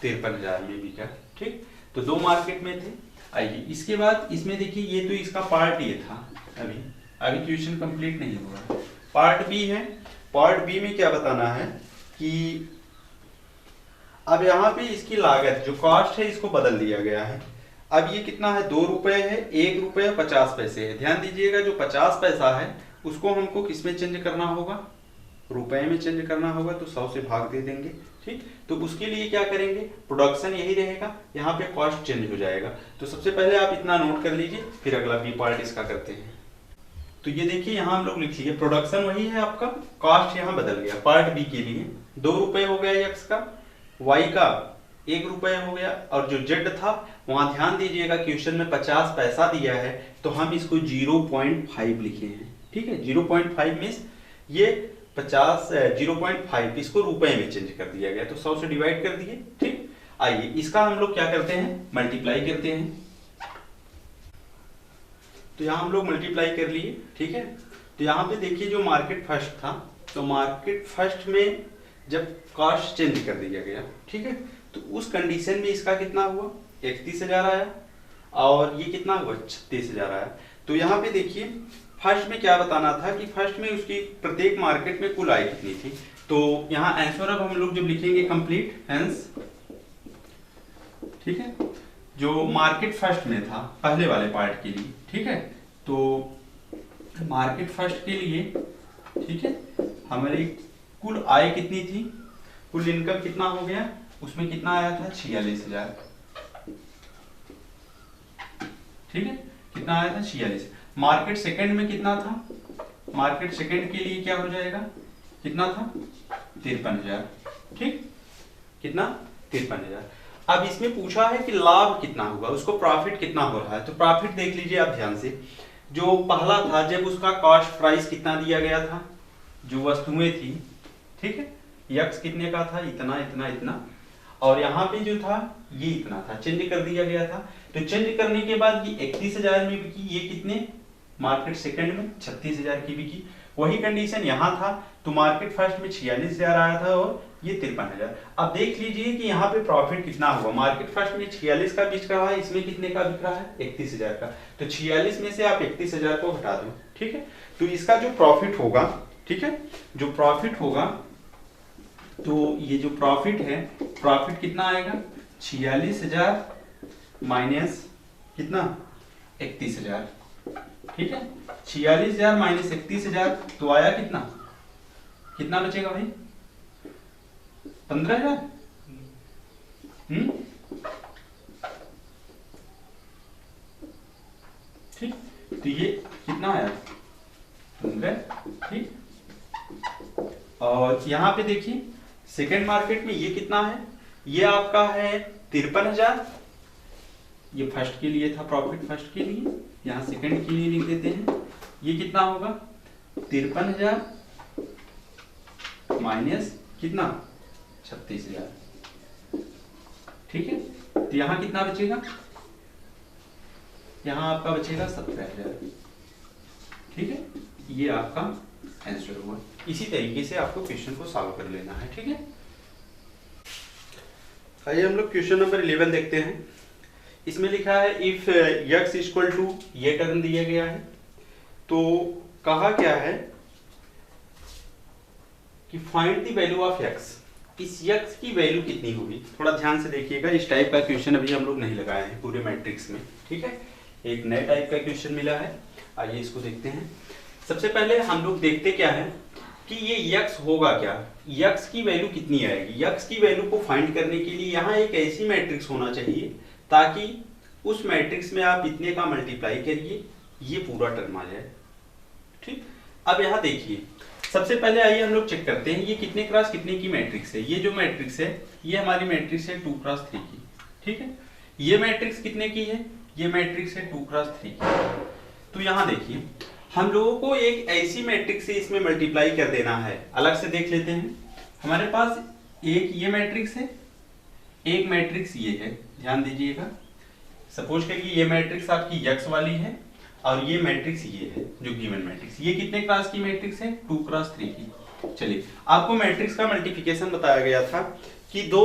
53,000 में बिका, ठीक। तो दो मार्केट में थे। आइए इसके बाद इसमें देखिए, ये तो इसका पार्ट ये था, अभी क्वेश्चन कंप्लीट नहीं हुआ। पार्ट बी है। पार्ट बी में क्या बताना है कि अब यहाँ पे इसकी लागत जो कॉस्ट है इसको बदल दिया गया है। अब ये कितना है, 2 रुपए है, 1 रुपये 50 पैसे है। ध्यान दीजिएगा जो 50 पैसा है उसको हमको किस में चेंज करना होगा, रुपए में चेंज करना होगा, तो 100 से भाग दे देंगे, ठीक। तो उसके लिए क्या करेंगे, प्रोडक्शन यही रहेगा, यहाँ पे कॉस्ट चेंज हो जाएगा। तो सबसे पहले आप इतना नोट कर लीजिए, फिर अगला बी पार्ट इसका करते हैं। तो ये देखिए यहाँ हम लोग लिख लिए, प्रोडक्शन वही है आपका, कॉस्ट यहाँ बदल गया। पार्ट बी के लिए 2 रुपए हो गया एक्स का, वाई का 1 रुपया हो गया, और जो जेड था वहां ध्यान दीजिएगा क्वेश्चन में 50 पैसा दिया है, तो हम इसको 0.5 लिखे हैं, ठीक है। 0.5 मीन्स ये 0.5 इसको रुपए में चेंज कर दिया गया, तो 100 से डिवाइड कर दिए, ठीक। आइए इसका हम लोग क्या करते हैं, मल्टीप्लाई करते हैं। तो यहाँ हम लोग मल्टीप्लाई कर लिए, ठीक है। तो यहाँ पे देखिए जो मार्केट फर्स्ट था, तो मार्केट फर्स्ट में जब कॉस्ट चेंज कर दिया गया, ठीक है, तो उस कंडीशन में इसका कितना हुआ, 31,000 आया, और ये कितना हुआ, 36,000 आया। तो यहाँ पे देखिए फर्स्ट में क्या बताना था कि फर्स्ट में उसकी प्रत्येक मार्केट में कुल आय कितनी थी। तो यहाँ आंसर अब हम लोग जब लिखेंगे कंप्लीट हेंस, ठीक है, जो मार्केट फर्स्ट में था पहले वाले पार्ट के लिए, ठीक है। तो मार्केट फर्स्ट के लिए, ठीक है, हमारी कुल आय कितनी थी, कुल इनकम कितना हो गया, उसमें कितना आया था, 46,000, ठीक है, कितना आया था, 46। मार्केट सेकंड में कितना था, मार्केट सेकंड के लिए क्या हो जाएगा, कितना था, 53,000, ठीक, कितना, 53,000। अब इसमें पूछा है कि लाभ कितना होगा, उसको प्रॉफिट कितना हो रहा है। तो प्रॉफिट देख लीजिए आप ध्यान से, जो पहला था जब उसका कॉस्ट प्राइस कितना दिया गया था, जो वस्तुएं थी, ठीक है, यक्स कितने का था, इतना इतना इतना, और यहाँ पे जो था ये इतना था, चेंज कर दिया गया था। तो चेंज करने के बाद ये 31,000 में बिकी, ये कितने, मार्केट सेकंड में 36,000 की बिकी। वही कंडीशन यहाँ था, तो मार्केट फर्स्ट में 46,000 आया था और ये 53,000। अब देख लीजिए कि यहाँ पे प्रॉफिट कितना हुआ, मार्केट फर्स्ट में 46 का बिक रहा है, इसमें कितने का बिक रहा है, 31,000 का। तो 46 में से आप 31,000 को हटा दो, ठीक है। तो इसका जो प्रॉफिट होगा, ठीक है, जो प्रॉफिट होगा, तो ये जो प्रॉफिट है, प्रॉफिट कितना आएगा, 46,000 माइनस कितना, 31,000, ठीक है। 46,000 माइनस 31,000, तो आया कितना, कितना बचेगा भाई, 15,000, ठीक। तो ये कितना आया, 15, ठीक। और यहाँ पे देखिए सेकेंड मार्केट में ये कितना है, ये आपका है 53,000, ये फर्स्ट के लिए था, प्रॉफिट फर्स्ट के लिए, यहाँ सेकंड के लिए लिख देते हैं। ये कितना होगा, 53,000 माइनस कितना, 36,000, ठीक है। तो यहाँ कितना बचेगा, यहाँ आपका बचेगा 17,000, ठीक है। ये आपका आंसर हुआ। इसी तरीके से आपको क्वेश्चन को सॉल्व कर लेना है, ठीक है। आइए हम लोग क्वेश्चन नंबर 11 देखते हैं। इसमें लिखा है इफ x इक्वल टू, ये टर्म दिया गया है, तो कहा क्या है कि find the value of x, इस x की वैल्यू कितनी होगी। थोड़ा ध्यान से देखिएगा, इस टाइप का क्वेश्चन अभी हम लोग नहीं लगाए हैं पूरे मैट्रिक्स में, ठीक है, एक नए टाइप का क्वेश्चन मिला है। आइए इसको देखते हैं। सबसे पहले हम लोग देखते क्या है कि ये x होगा क्या, x की वैल्यू कितनी आएगी। x की वैल्यू को फाइंड करने के लिए यहाँ एक ऐसी मैट्रिक्स होना चाहिए ताकि उस मैट्रिक्स में आप इतने का मल्टीप्लाई करिए, ये पूरा टर्म आ जाए, ठीक। अब यहाँ देखिए सबसे पहले आइए हम लोग चेक करते हैं ये कितने क्रॉस कितने की मैट्रिक्स है। ये जो मैट्रिक्स है ये हमारी मैट्रिक्स है 2 क्रॉस 3 की, ठीक है। ये मैट्रिक्स कितने की है, ये मैट्रिक्स है 2 क्रॉस 3 की। तो यहाँ देखिए हम लोगों को एक ऐसी मैट्रिक्स से इसमें मल्टीप्लाई कर देना है। अलग से देख लेते हैं, हमारे पास एक ये मैट्रिक्स है, एक मैट्रिक्स ये है, ध्यान दीजिएगा। सपोज करिए ये मैट्रिक्स आपकी यक्स वाली है और ये मैट्रिक्स ये है जो गिवन मैट्रिक्स। ये कितने क्लास की मैट्रिक्स है, 2 क्रॉस 3 की। चलिए आपको मैट्रिक्स का मल्टीप्लिकेशन बताया गया था कि दो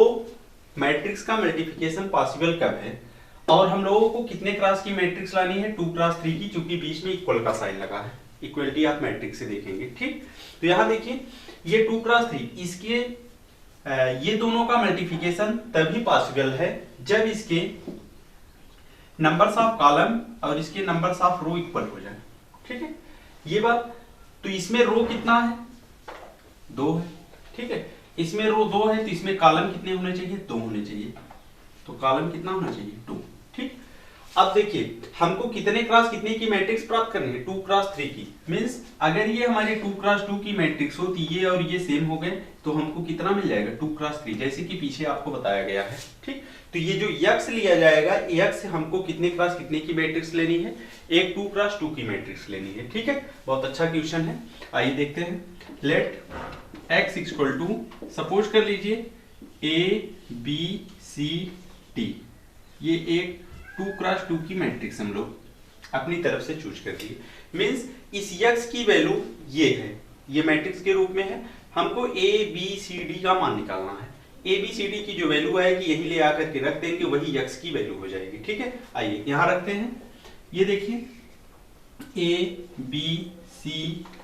मैट्रिक्स का मल्टीप्लिकेशन पॉसिबल कब है, और हम लोगों को कितने क्लास की मैट्रिक्स लानी है, 2 क्रॉस 3 की, क्योंकि बीच में इक्वल का साइन लगा है। इक्वलिटी आप मैट्रिक्स से देखेंगे, ठीक। तो यहाँ देखिए ये 2 क्रॉस 3, इसके ये दोनों का मल्टीप्लिकेशन तभी पॉसिबल है जब इसके नंबर्स ऑफ कॉलम और इसके नंबर्स ऑफ रो इक्वल हो जाए, ठीक है। ये बात, तो इसमें रो कितना है, 2 है, ठीक है। इसमें रो 2 है तो इसमें कॉलम कितने होने चाहिए, 2 होने चाहिए। तो कॉलम कितना होना चाहिए, 2, ठीक। अब देखिए हमको कितने क्रॉस कितने की मैट्रिक्स प्राप्त करनी है, 2 क्रॉस 3 की। मींस अगर ये हमारी 2 क्रॉस 2 की मैट्रिक्स हो तो ये और ये सेम हो गए तो हमको कितना मिल जाएगा, 2 क्रॉस 3, जैसे कि पीछे आपको बताया गया है, ठीक। तो ये जो यक्स लिया जाएगा, यक्स से हमको कितने क्रॉस कितने की मैट्रिक्स लेनी है, एक 2 क्रॉस 2 की मैट्रिक्स लेनी है, ठीक है। बहुत अच्छा क्वेश्चन है, आइए देखते हैं। Let x equal to, suppose कर लीजिए a b c d, ये एक 2 क्रॉस 2 की मैट्रिक्स हम लोग अपनी तरफ से चूज कर दिए। मींस इस यक्स की वैल्यू ये है, ये मैट्रिक्स के रूप में है, हमको a b c d का मान निकालना है। a b c d की जो वैल्यू आएगी यही ले आकर के रख देंगे, वही यक्स की वैल्यू हो जाएगी, ठीक है। आइए यहाँ रखते हैं, ये देखिए a b c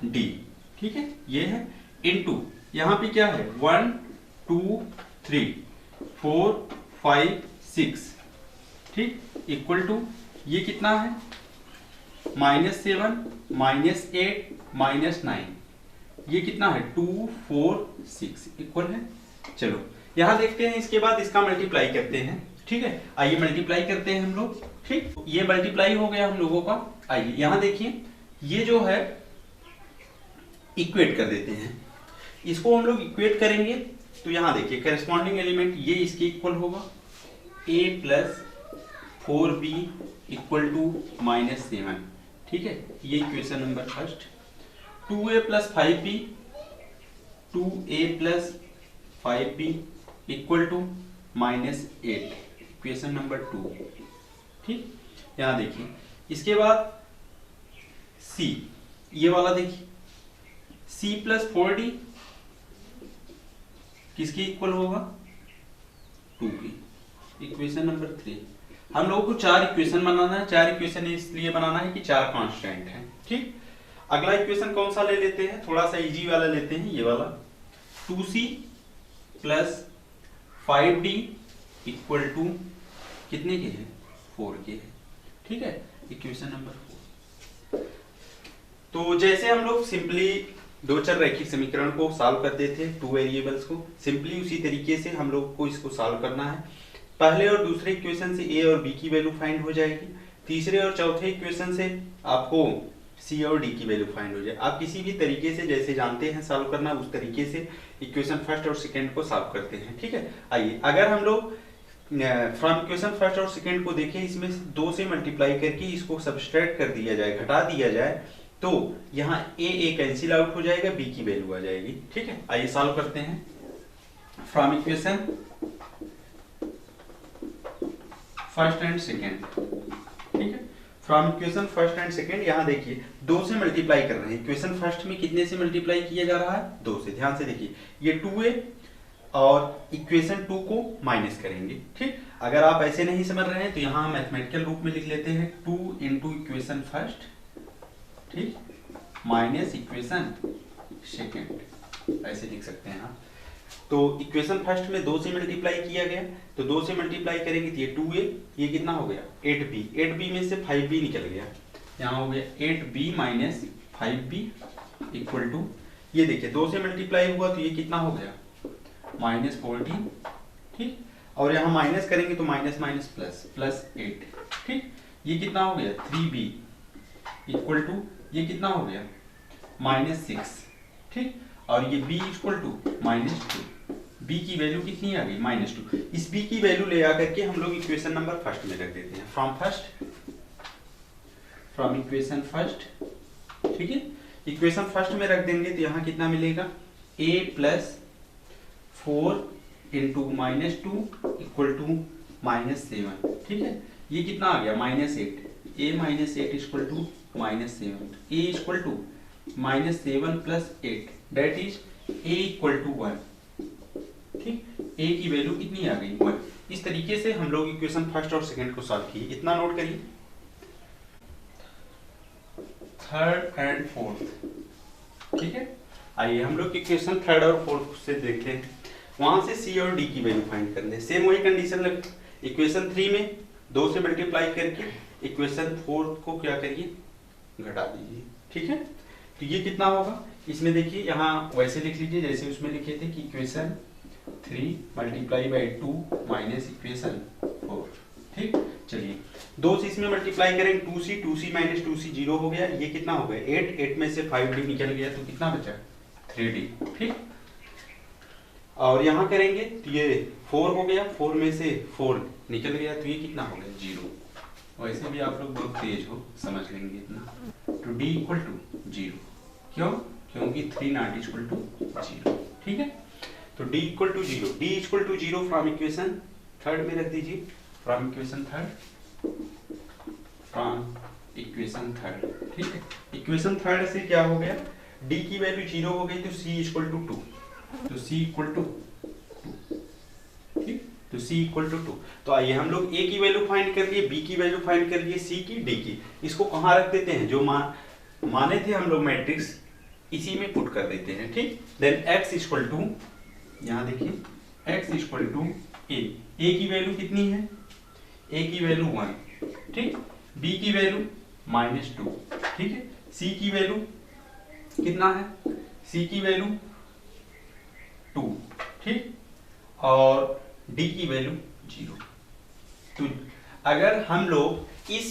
d, ठीक है, ये है इनटू यहाँ पे क्या है 1 2 3 4 5 6, ठीक, इक्वल टू ये कितना है -7 -8 -9, ये कितना है 2 4 6 इक्वल है। चलो यहां देखते हैं, इसके बाद इसका मल्टीप्लाई करते हैं, ठीक है। आइए मल्टीप्लाई करते हैं हम लोग, ठीक। ये मल्टीप्लाई हो गया हम लोगों का। आइए यहां देखिए ये जो है इक्वेट कर देते हैं, इसको हम लोग इक्वेट करेंगे तो यहां देखिए करेस्पॉन्डिंग एलिमेंट ये इसके इक्वल होगा, a plus 4b equal to -7, ठीक है। ये equation number first. 2a plus 5b, 2a plus 5b equal to -8, equation number 2, ठीक। यहां देखिए इसके बाद c, ये वाला देखिए c प्लस 4d किसके इक्वल होगा, 2 की, इक्वेशन नंबर 3। हम लोगों को 4 इक्वेशन बनाना है, 4 इक्वेशन इसलिए बनाना है कि 4 कांस्टेंट हैं, ठीक। अगला इक्वेशन कौन सा ले लेते हैं, थोड़ा सा इजी वाला लेते हैं, ये वाला 2c plus 5d equal to कितने के हैं, 4 के हैं, ठीक है, इक्वेशन नंबर 4। तो जैसे हम लोग सिंपली दो चर रैखिक समीकरण को सॉल्व करते थे, 2 वेरिएबल्स को, सिंपली उसी तरीके से हम लोग को इसको सॉल्व करना है। पहले और दूसरे इक्वेशन से a और b की वैल्यू फाइंड हो जाएगी, तीसरे और चौथे इक्वेशन से आपको c और d की वैल्यू फाइंड हो जाए। आप किसी भी तरीके से जैसे जानते हैं सॉल्व करना, उस तरीके से इक्वेशन फर्स्ट और सेकंड को सॉल्व करते हैं, ठीक है। आइए अगर हम लोग फ्रॉम इक्वेशन फर्स्ट और सेकंड को देखें, इसमें 2 से मल्टीप्लाई करके इसको सब्सट्रैक्ट कर दिया जाए, घटा दिया जाए, तो यहाँ a कैंसिल आउट हो जाएगा, b की वैल्यू आ जाएगी, ठीक है। आइए सॉल्व करते हैं। From equation first and second, ठीक है। From equation first and second, यहाँ देखिए 2 से मल्टीप्लाई कर रहे हैं। इक्वेशन फर्स्ट में कितने से मल्टीप्लाई किया जा रहा है, 2 से। ध्यान से देखिए ये 2a और इक्वेशन 2 को माइनस करेंगे, ठीक। अगर आप ऐसे नहीं समझ रहे हैं तो यहाँ मैथमेटिकल रूप में लिख लेते हैं, 2 इंटू इक्वेशन फर्स्ट, ठीक, माइनस इक्वेशन सेकेंड, ऐसे लिख सकते हैं आप। तो इक्वेशन फर्स्ट में 2 से मल्टीप्लाई किया गया, तो 2 से मल्टीप्लाई करेंगे तो ये 2a, ये कितना हो गया 8b, 8b में से 5b निकल गया, यहाँ हो गया 8b minus 5b equal to, ये देखिए 2 से मल्टीप्लाई हुआ तो ये कितना हो गया -14, ठीक। और यहाँ माइनस करेंगे तो माइनस माइनस प्लस, प्लस 8, ठीक। ये कितना हो गया 3b इक्वल टू, ये कितना हो गया -6, ठीक, और ये b इक्वल टू -2, b की वैल्यू कितनी आ गई -2। इस b की वैल्यू ले आकर के हम लोग इक्वेशन नंबर फर्स्ट में रख देते हैं, फ्रॉम इक्वेशन फर्स्ट, ठीक है। इक्वेशन फर्स्ट में रख देंगे तो यहाँ कितना मिलेगा, a plus 4 into -2 equal to -7, ठीक है। ये कितना आ गया -8, a -8 equal to -7, a equal to -7 plus 8 that is a equal to 1, ठीक। a की वैल्यू कितनी आ गई 1। इस तरीके से हम लोग इक्वेशन फर्स्ट और सेकंड को सॉल्व किए। इतना नोट करिए। थर्ड एंड फोर्थ, ठीक है। आइए हम लोग इक्वेशन थर्ड और फोर्थ से देखते हैं। वहां से c और d की वैल्यू फाइंड करने, सेम वही कंडीशन लग, इक्वेशन 3 में 2 से मल्टीप्लाई करके इक्वेशन 4 को क्या करिए, घटा दीजिए, ठीक है। तो ये कितना होगा, इसमें देखिए यहाँ वैसे लिख लीजिए जैसे उसमें लिखे थे कि equation 3 multiply by 2 minus equation 4, ठीक। चलिए 2 से इसमें मल्टीप्लाई करेंगे 2c माइनस 2c 0 हो गया। ये कितना हो गया 8 में से 5d निकल गया तो कितना बचा 3d, ठीक। और यहाँ करेंगे तो ये 4 हो गया, 4 में से 4 निकल गया तो ये कितना हो गया 0। वैसे भी आप लोग बहुत तेज हो, समझ लेंगे इतना। तो d इक्वल टू 0, क्यों, क्योंकि 3 नॉट इक्वल टू 0, ठीक है। तो d equal to 0, d equal to 0 from equation third में रख दीजिए, फ्रॉम इक्वेशन थर्ड, ठीक है। इक्वेशन थर्ड से क्या हो गया, d की वैल्यू 0 हो गई तो c इक्वल टू 2, तो c इक्वल टू 2, ठीक। तो c इक्वल टू 2। तो आइए हम लोग a की वैल्यू फाइंड कर लिए, b की वैल्यू फाइंड कर लिए, c की, d की। इसको कहाँ रख देते हैं, जो माने थे हम लोग मैट्रिक्स, इसी में पुट कर देते हैं, ठीक। देन x इक्वल टू, यहाँ देखिए x इक्वल टू a की वैल्यू कितनी है, a की वैल्यू 1, ठीक। b की वैल्यू -2, ठीक है। c की वैल्यू कितना है, c की वैल्यू 2, ठीक। और d की वैल्यू 0। तो अगर हम लोग इस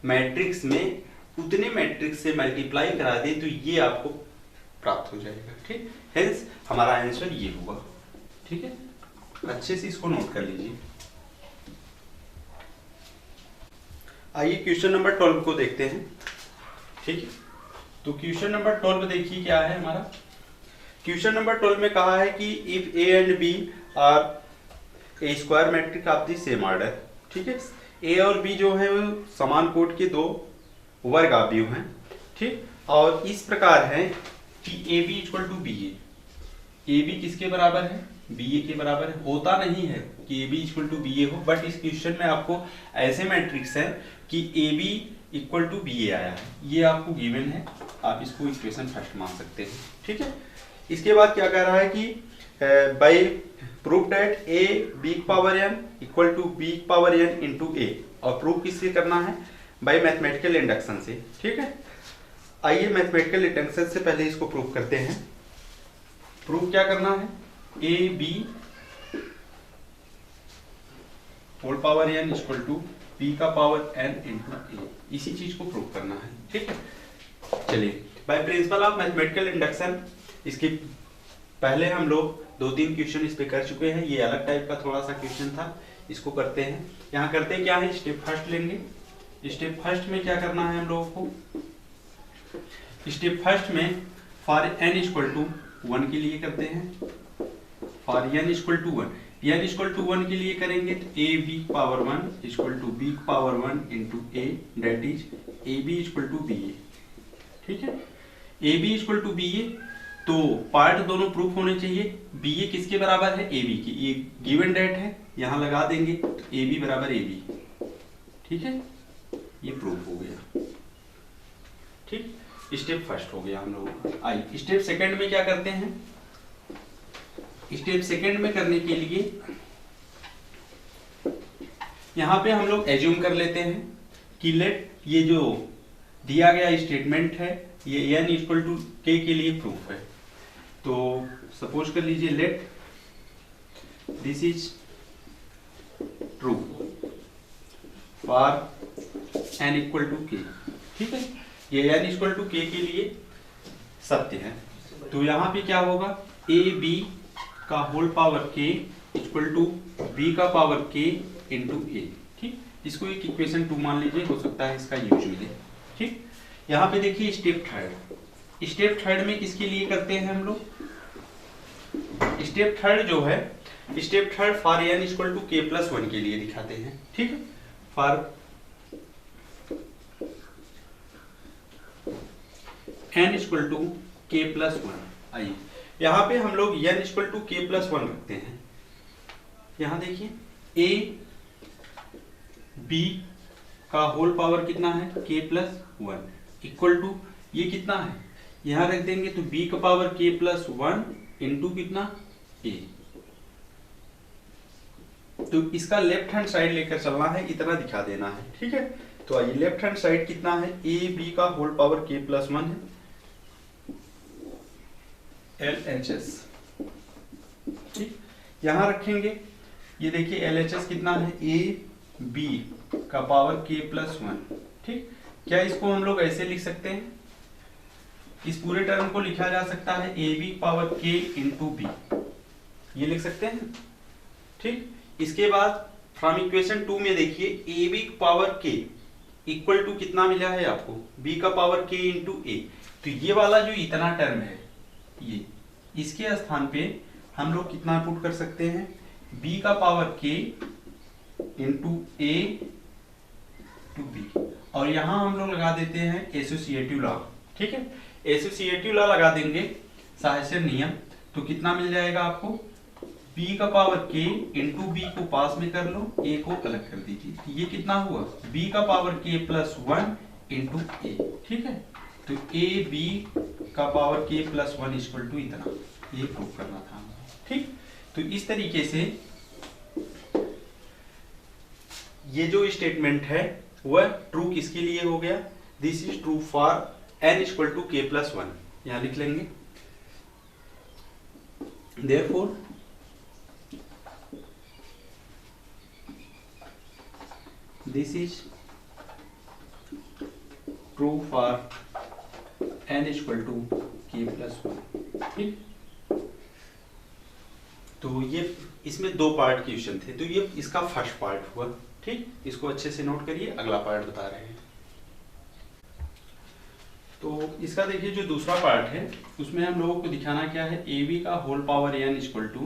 मैट्रिक्स में उतने मैट्रिक्स से मल्टीप्लाई करा दे तो ये आपको प्राप्त हो जाएगा, ठीक। हेंस हमारा आंसर ये हुआ, ठीक है। अच्छे से इसको नोट कर लीजिए। आइए क्वेश्चन नंबर 12 को देखते हैं, ठीक है। तो क्वेश्चन नंबर 12 देखिए क्या है हमारा। क्वेश्चन नंबर 12 में कहा है कि if a and b are a square matrix of the same order, ठीक है। a और b जो है वो समान कोट के दो वर्ग अवयव हैं, ठीक। और इस प्रकार है कि ab equal to b a, ab किसके बराबर है, ba के बराबर है। होता नहीं है कि ab इक्वल टू ba हो, बट इस क्वेश्चन में आपको ऐसे मैट्रिक्स है कि ab इक्वल टू ba आया है, ये आपको गिवन है, आप इसको इक्वेशन फर्स्ट मान सकते हैं, ठीक है। इसके बाद क्या कह रहा है कि by proof that a big power n equal to big power n into a, और प्रूफ किससे करना है, बाई मैथमेटिकल इंडक्शन से, ठीक है। आइए मैथमेटिकल इंडक्शन से पहले इसको प्रूफ करते हैं। प्रूफ क्या करना है, a b whole power n equal to b का पावर n इंटू a, इसी चीज को प्रूफ करना है, ठीक है। चलिए by principle of mathematical induction, इसके पहले हम लोग 2-3 क्वेश्चन इस पे कर चुके हैं, ये अलग टाइप का थोड़ा सा क्वेश्चन था, इसको करते हैं। यहाँ करते क्या है, स्टेप फर्स्ट लेंगे। स्टेप फर्स्ट में क्या करना है हम लोगों को, स्टेप फर्स्ट में फॉर n इक्वल टू 1 के लिए करते हैं, for n equal to 1, n equal to 1 के लिए करेंगे तो a b power 1 equal to b power 1 into a that is a b equal to b a, ठीक है। a b equal to b a, तो पार्ट दोनों proof होने चाहिए। बी ए किसके बराबर है, ए बी की, ये गिवन डेट है, यहां लगा देंगे तो ए बी बराबर ए बी, ठीक है, ये प्रूफ हो गया, ठीक। स्टेप फर्स्ट हो गया हम लोगों का। आइए स्टेप सेकंड में क्या करते हैं, स्टेप सेकंड में करने के लिए यहां पे हम लोग एज्यूम कर लेते हैं कि लेट, ये जो दिया गया स्टेटमेंट है ये n इक्वल टू k के लिए प्रूफ है। तो सपोज कर लीजिए let this is true for n equal to k, ठीक है। ये n इक्वल टू k के लिए सत्य है, तो यहाँ पे क्या होगा, ए बी का होल पावर के इक्वल टू बी का पावर के इंटू ए। ठीक, इसको एक इक्वेशन 2 मान लीजिए, हो सकता है इसका यूज मिले। ठीक, यहाँ पे देखिए स्टेप थर्ड में किसके लिए करते हैं हम लोग, स्टेप थर्ड जो है, step third for n equal to k plus 1 के लिए दिखाते हैं। ठीक है, for n equal to k plus 1। आइए यहाँ पे हम लोग n equal to k plus 1 रखते हैं। यहाँ देखिए a b का होल पावर कितना है, k प्लस 1 इक्वल टू ये कितना है, यहाँ रख देंगे तो b का पावर k प्लस 1 इंटू कितना a। तो इसका लेफ्ट हैंड साइड लेकर चलना है, इतना दिखा देना है। ठीक है, तो आइए लेफ्ट हैंड साइड कितना है, a b का होल पावर k प्लस 1 है, LHS। ठीक, यहाँ रखेंगे, ये देखिए LHS कितना है, a b का पावर k प्लस 1। ठीक, क्या इसको हम लोग ऐसे लिख सकते हैं, इस पूरे टर्म को लिखा जा सकता है ए b power k into b, ये लिख सकते हैं। ठीक, इसके बाद फ्रॉम इक्वेशन 2 में देखिए a b power k equal to कितना मिला है आपको, b का पावर k इंटू ए। तो ये वाला जो इतना टर्म है, ये इसके स्थान पे हम लोग कितना पुट कर सकते हैं, b का power k into a to b, और यहाँ हम लोग लगा देते हैं एसोसिएटिव लॉ। ठीक है, एसोसिएटिव लॉ लगा देंगे, साहस्य नियम, तो कितना मिल जाएगा आपको, b का पावर k इंटू बी को पास में कर लो, a को अलग कर दीजिए, ये कितना हुआ, b का power k plus 1 into a. ठीक है, तो a b का power k plus 1 equal to इतना, ये प्रूव करना था। ठीक, तो इस तरीके से ये जो स्टेटमेंट है वह ट्रू किसके लिए हो गया, this is true for n equal to k plus 1, यहां लिख लेंगे। Therefore this is true for n equal to k plus 1। ठीक, तो ये इसमें 2 पार्ट के क्वेश्चन थे, तो ये इसका फर्स्ट पार्ट हुआ। ठीक, इसको अच्छे से नोट करिए, अगला पार्ट बता रहे हैं। तो इसका देखिए जो दूसरा पार्ट है, उसमें हम लोगों को दिखाना क्या है, ए बी का whole power n equal to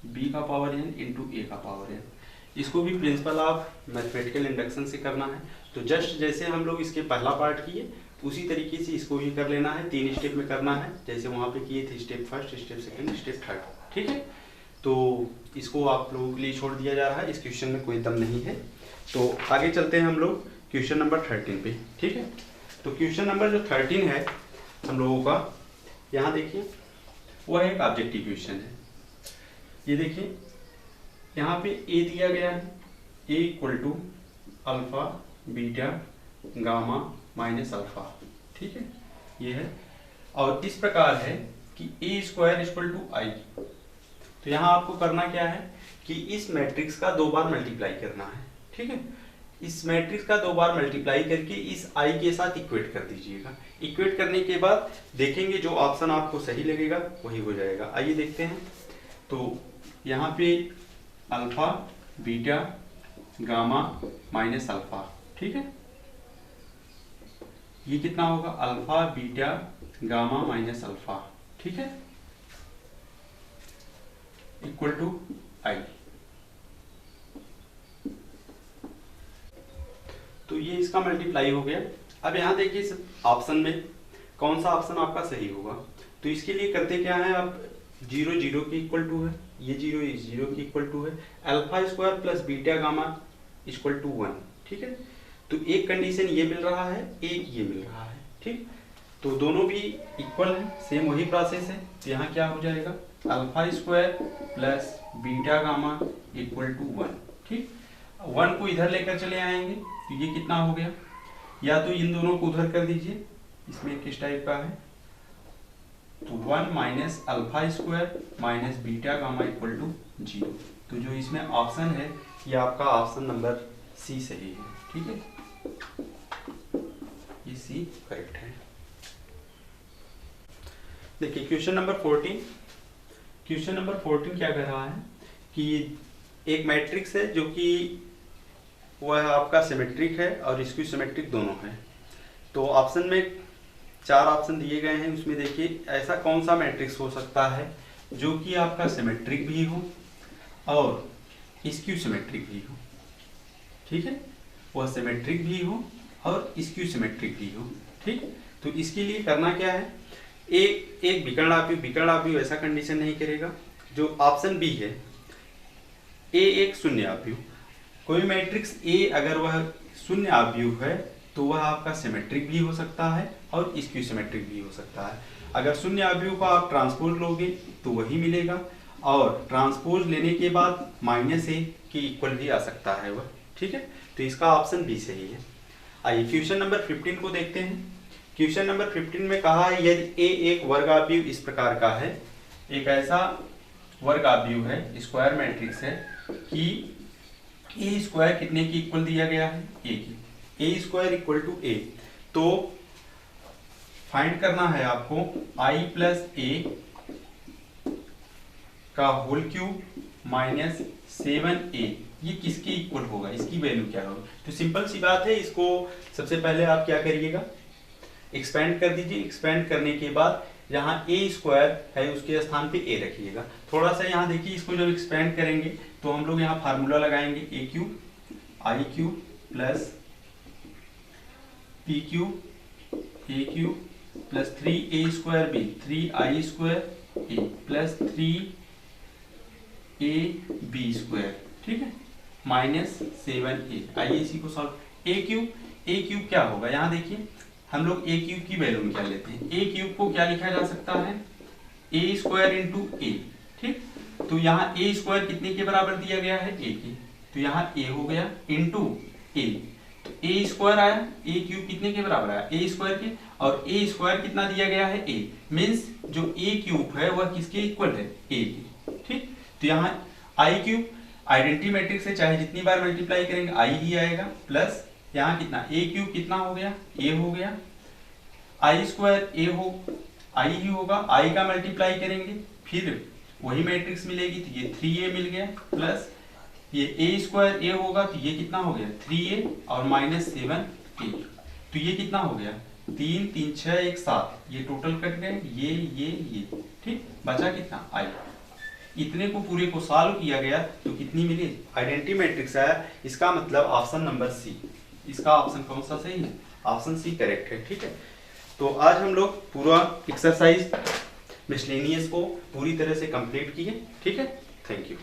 b का पावर n इंटू ए का पावर n। इसको भी प्रिंसिपल ऑफ मैथमेटिकल इंडक्शन से करना है। तो जस्ट जैसे हम लोग इसके पहला पार्ट किए, उसी तरीके से इसको भी कर लेना है, 3 स्टेप में करना है, जैसे वहाँ पे किए थे, step first, step second, step third. ठीक है, तो इसको आप लोगों के लिए छोड़ दिया जा रहा है, इस क्वेश्चन में कोई दम नहीं है। तो आगे चलते हैं हम लोग क्वेश्चन नंबर 13 पे। ठीक है, तो क्वेश्चन नंबर जो 13 है हम लोगों का, यहाँ देखिए वह एक ऑब्जेक्टिव क्वेश्चन है। ये देखिए यहाँ पे ए दिया गया है, A equal to alpha beta gamma minus alpha. ठीक है, ये है, और इस प्रकार है कि A square equal to I. तो यहाँ आपको करना क्या है कि इस मैट्रिक्स का 2 बार मल्टीप्लाई करना है। ठीक है, इस मैट्रिक्स का 2 बार मल्टीप्लाई करके इस आई के साथ इक्वेट कर दीजिएगा। इक्वेट करने के बाद देखेंगे जो ऑप्शन आपको सही लगेगा वही हो जाएगा। आइए देखते हैं। तो यहाँ पे alpha beta gamma minus alpha. ठीक है, ये कितना होगा, alpha beta gamma minus alpha. ठीक है, इक्वल टू आई। तो ये इसका मल्टीप्लाई हो गया। अब यहाँ देखिए इस ऑप्शन में कौन सा ऑप्शन आपका सही होगा। तो इसके लिए करते क्या है, आप 0 0 के इक्वल टू है, ये 0 0 के इक्वल टू है, alpha square plus beta gamma equal to 1। ठीक है, तो एक कंडीशन ये मिल रहा है, एक ये मिल रहा है। ठीक, तो दोनों भी इक्वल है, सेम वही प्रोसेस है। तो यहाँ क्या हो जाएगा, alpha square plus beta gamma equal to 1। ठीक, 1 को इधर लेकर चले आएंगे तो ये कितना हो गया, या तो इन दोनों को उधर कर दीजिए, इसमें किस टाइप का है, तो 1 minus alpha square minus beta gamma equal to 0। तो जो इसमें ऑप्शन है ये आपका ऑप्शन नंबर सी सही है। ठीक है, ये सी करेक्ट है। देखिए क्वेश्चन नंबर 14 क्या कर रहा है कि एक मैट्रिक्स है जो कि वह आपका सिमेट्रिक है और इसकी सिमेट्रिक दोनों है। तो ऑप्शन में 4 ऑप्शन दिए गए हैं, उसमें देखिए ऐसा कौन सा मैट्रिक्स हो सकता है जो कि आपका सिमेट्रिक भी हो और स्क्यू सिमेट्रिक भी हो। ठीक है, वह सिमेट्रिक भी हो और स्क्यू सिमेट्रिक भी हो। ठीक, तो इसके लिए करना क्या है, एक विकर्ण आव्यूह ऐसा कंडीशन नहीं करेगा। जो ऑप्शन बी है ए एक शून्य आव्यूह, कोई मैट्रिक्स ए अगर वह शून्य आव्यूह है तो वह आपका सिमेट्रिक भी हो सकता है और स्क्यू सिमेट्रिक भी हो सकता है। अगर शून्य आव्यूह का आप ट्रांसपोज लोगे तो वही मिलेगा और ट्रांसपोज लेने के बाद -a के इक्वल भी आ सकता है वह। ठीक है, तो इसका ऑप्शन बी सही है। आइए क्वेश्चन नंबर 15 को देखते हैं। क्वेश्चन नंबर 15 में कहा है यदि ए एक वर्गाव्यूह इस प्रकार का है, एक ऐसा वर्गाव्यूह है, स्क्वायर मैट्रिक्स है कि ए स्क्वायर कितने की इक्वल दिया गया है, ए की, ए स्क्वायर इक्वल टू ए। तो फाइंड करना है आपको i प्लस ए का होल क्यूब माइनस 7a, ये किसके इक्वल होगा, इसकी वैल्यू क्या होगी। तो सिंपल सी बात है, इसको सबसे पहले आप क्या करिएगा, एक्सपेंड कर दीजिए। एक्सपेंड करने के बाद जहाँ a स्क्वायर है उसके स्थान पे a रखिएगा। थोड़ा सा यहाँ देखिए, इसको जब एक्सपेंड करेंगे तो हम लोग यहाँ फार्मूला लगाएंगे a cube i cube plus p cube a cube plus 3a square b 3i square a plus 3ab square. ठीक है, माइनस 7a। आइए इसी को सॉल्व। a क्यूब क्या होगा, यहाँ देखिए हम लोग a क्यूब की वैल्यू निकाल लेते हैं। a क्यूब को क्या लिखा जा सकता है, a स्क्वायर इंटू a। ठीक, तो यहाँ a स्क्वायर कितने के बराबर दिया गया है, a के, तो यहाँ a हो गया इंटू a, तो a स्क्वायर आया, a क्यूब कितने के बराबर आया, a स्क्वायर के, और a स्क्वायर कितना दिया गया है, a, मीन्स जो a क्यूब है वह किसके इक्वल है, a के। ठीक, तो यहाँ i क्यूब आइडेंटिटी मैट्रिक्स से चाहे जितनी बार मल्टीप्लाई करेंगे i ही आएगा, प्लस यहाँ कितना a क्यूब कितना हो गया, a हो गया, i स्क्वायर i ही होगा, i का मल्टीप्लाई करेंगे फिर वही मैट्रिक्स मिलेगी, तो ये 3a मिल गया, प्लस ये a स्क्वायर a होगा तो ये कितना हो गया 3a और माइनस 7a, तो ये कितना हो गया 3 3 6 1 7, ये टोटल कट गए, ये। ठीक, बचा कितना i। इतने को पूरे को सॉल्व किया गया तो कितनी मिली, आइडेंटिटी मैट्रिक्स आया। इसका मतलब ऑप्शन नंबर सी, इसका ऑप्शन कौन सा सही है, ऑप्शन सी करेक्ट है। ठीक है, तो आज हम लोग पूरा एक्सरसाइज मिसलेनियस को पूरी तरह से कंप्लीट किए। ठीक है, थैंक यू।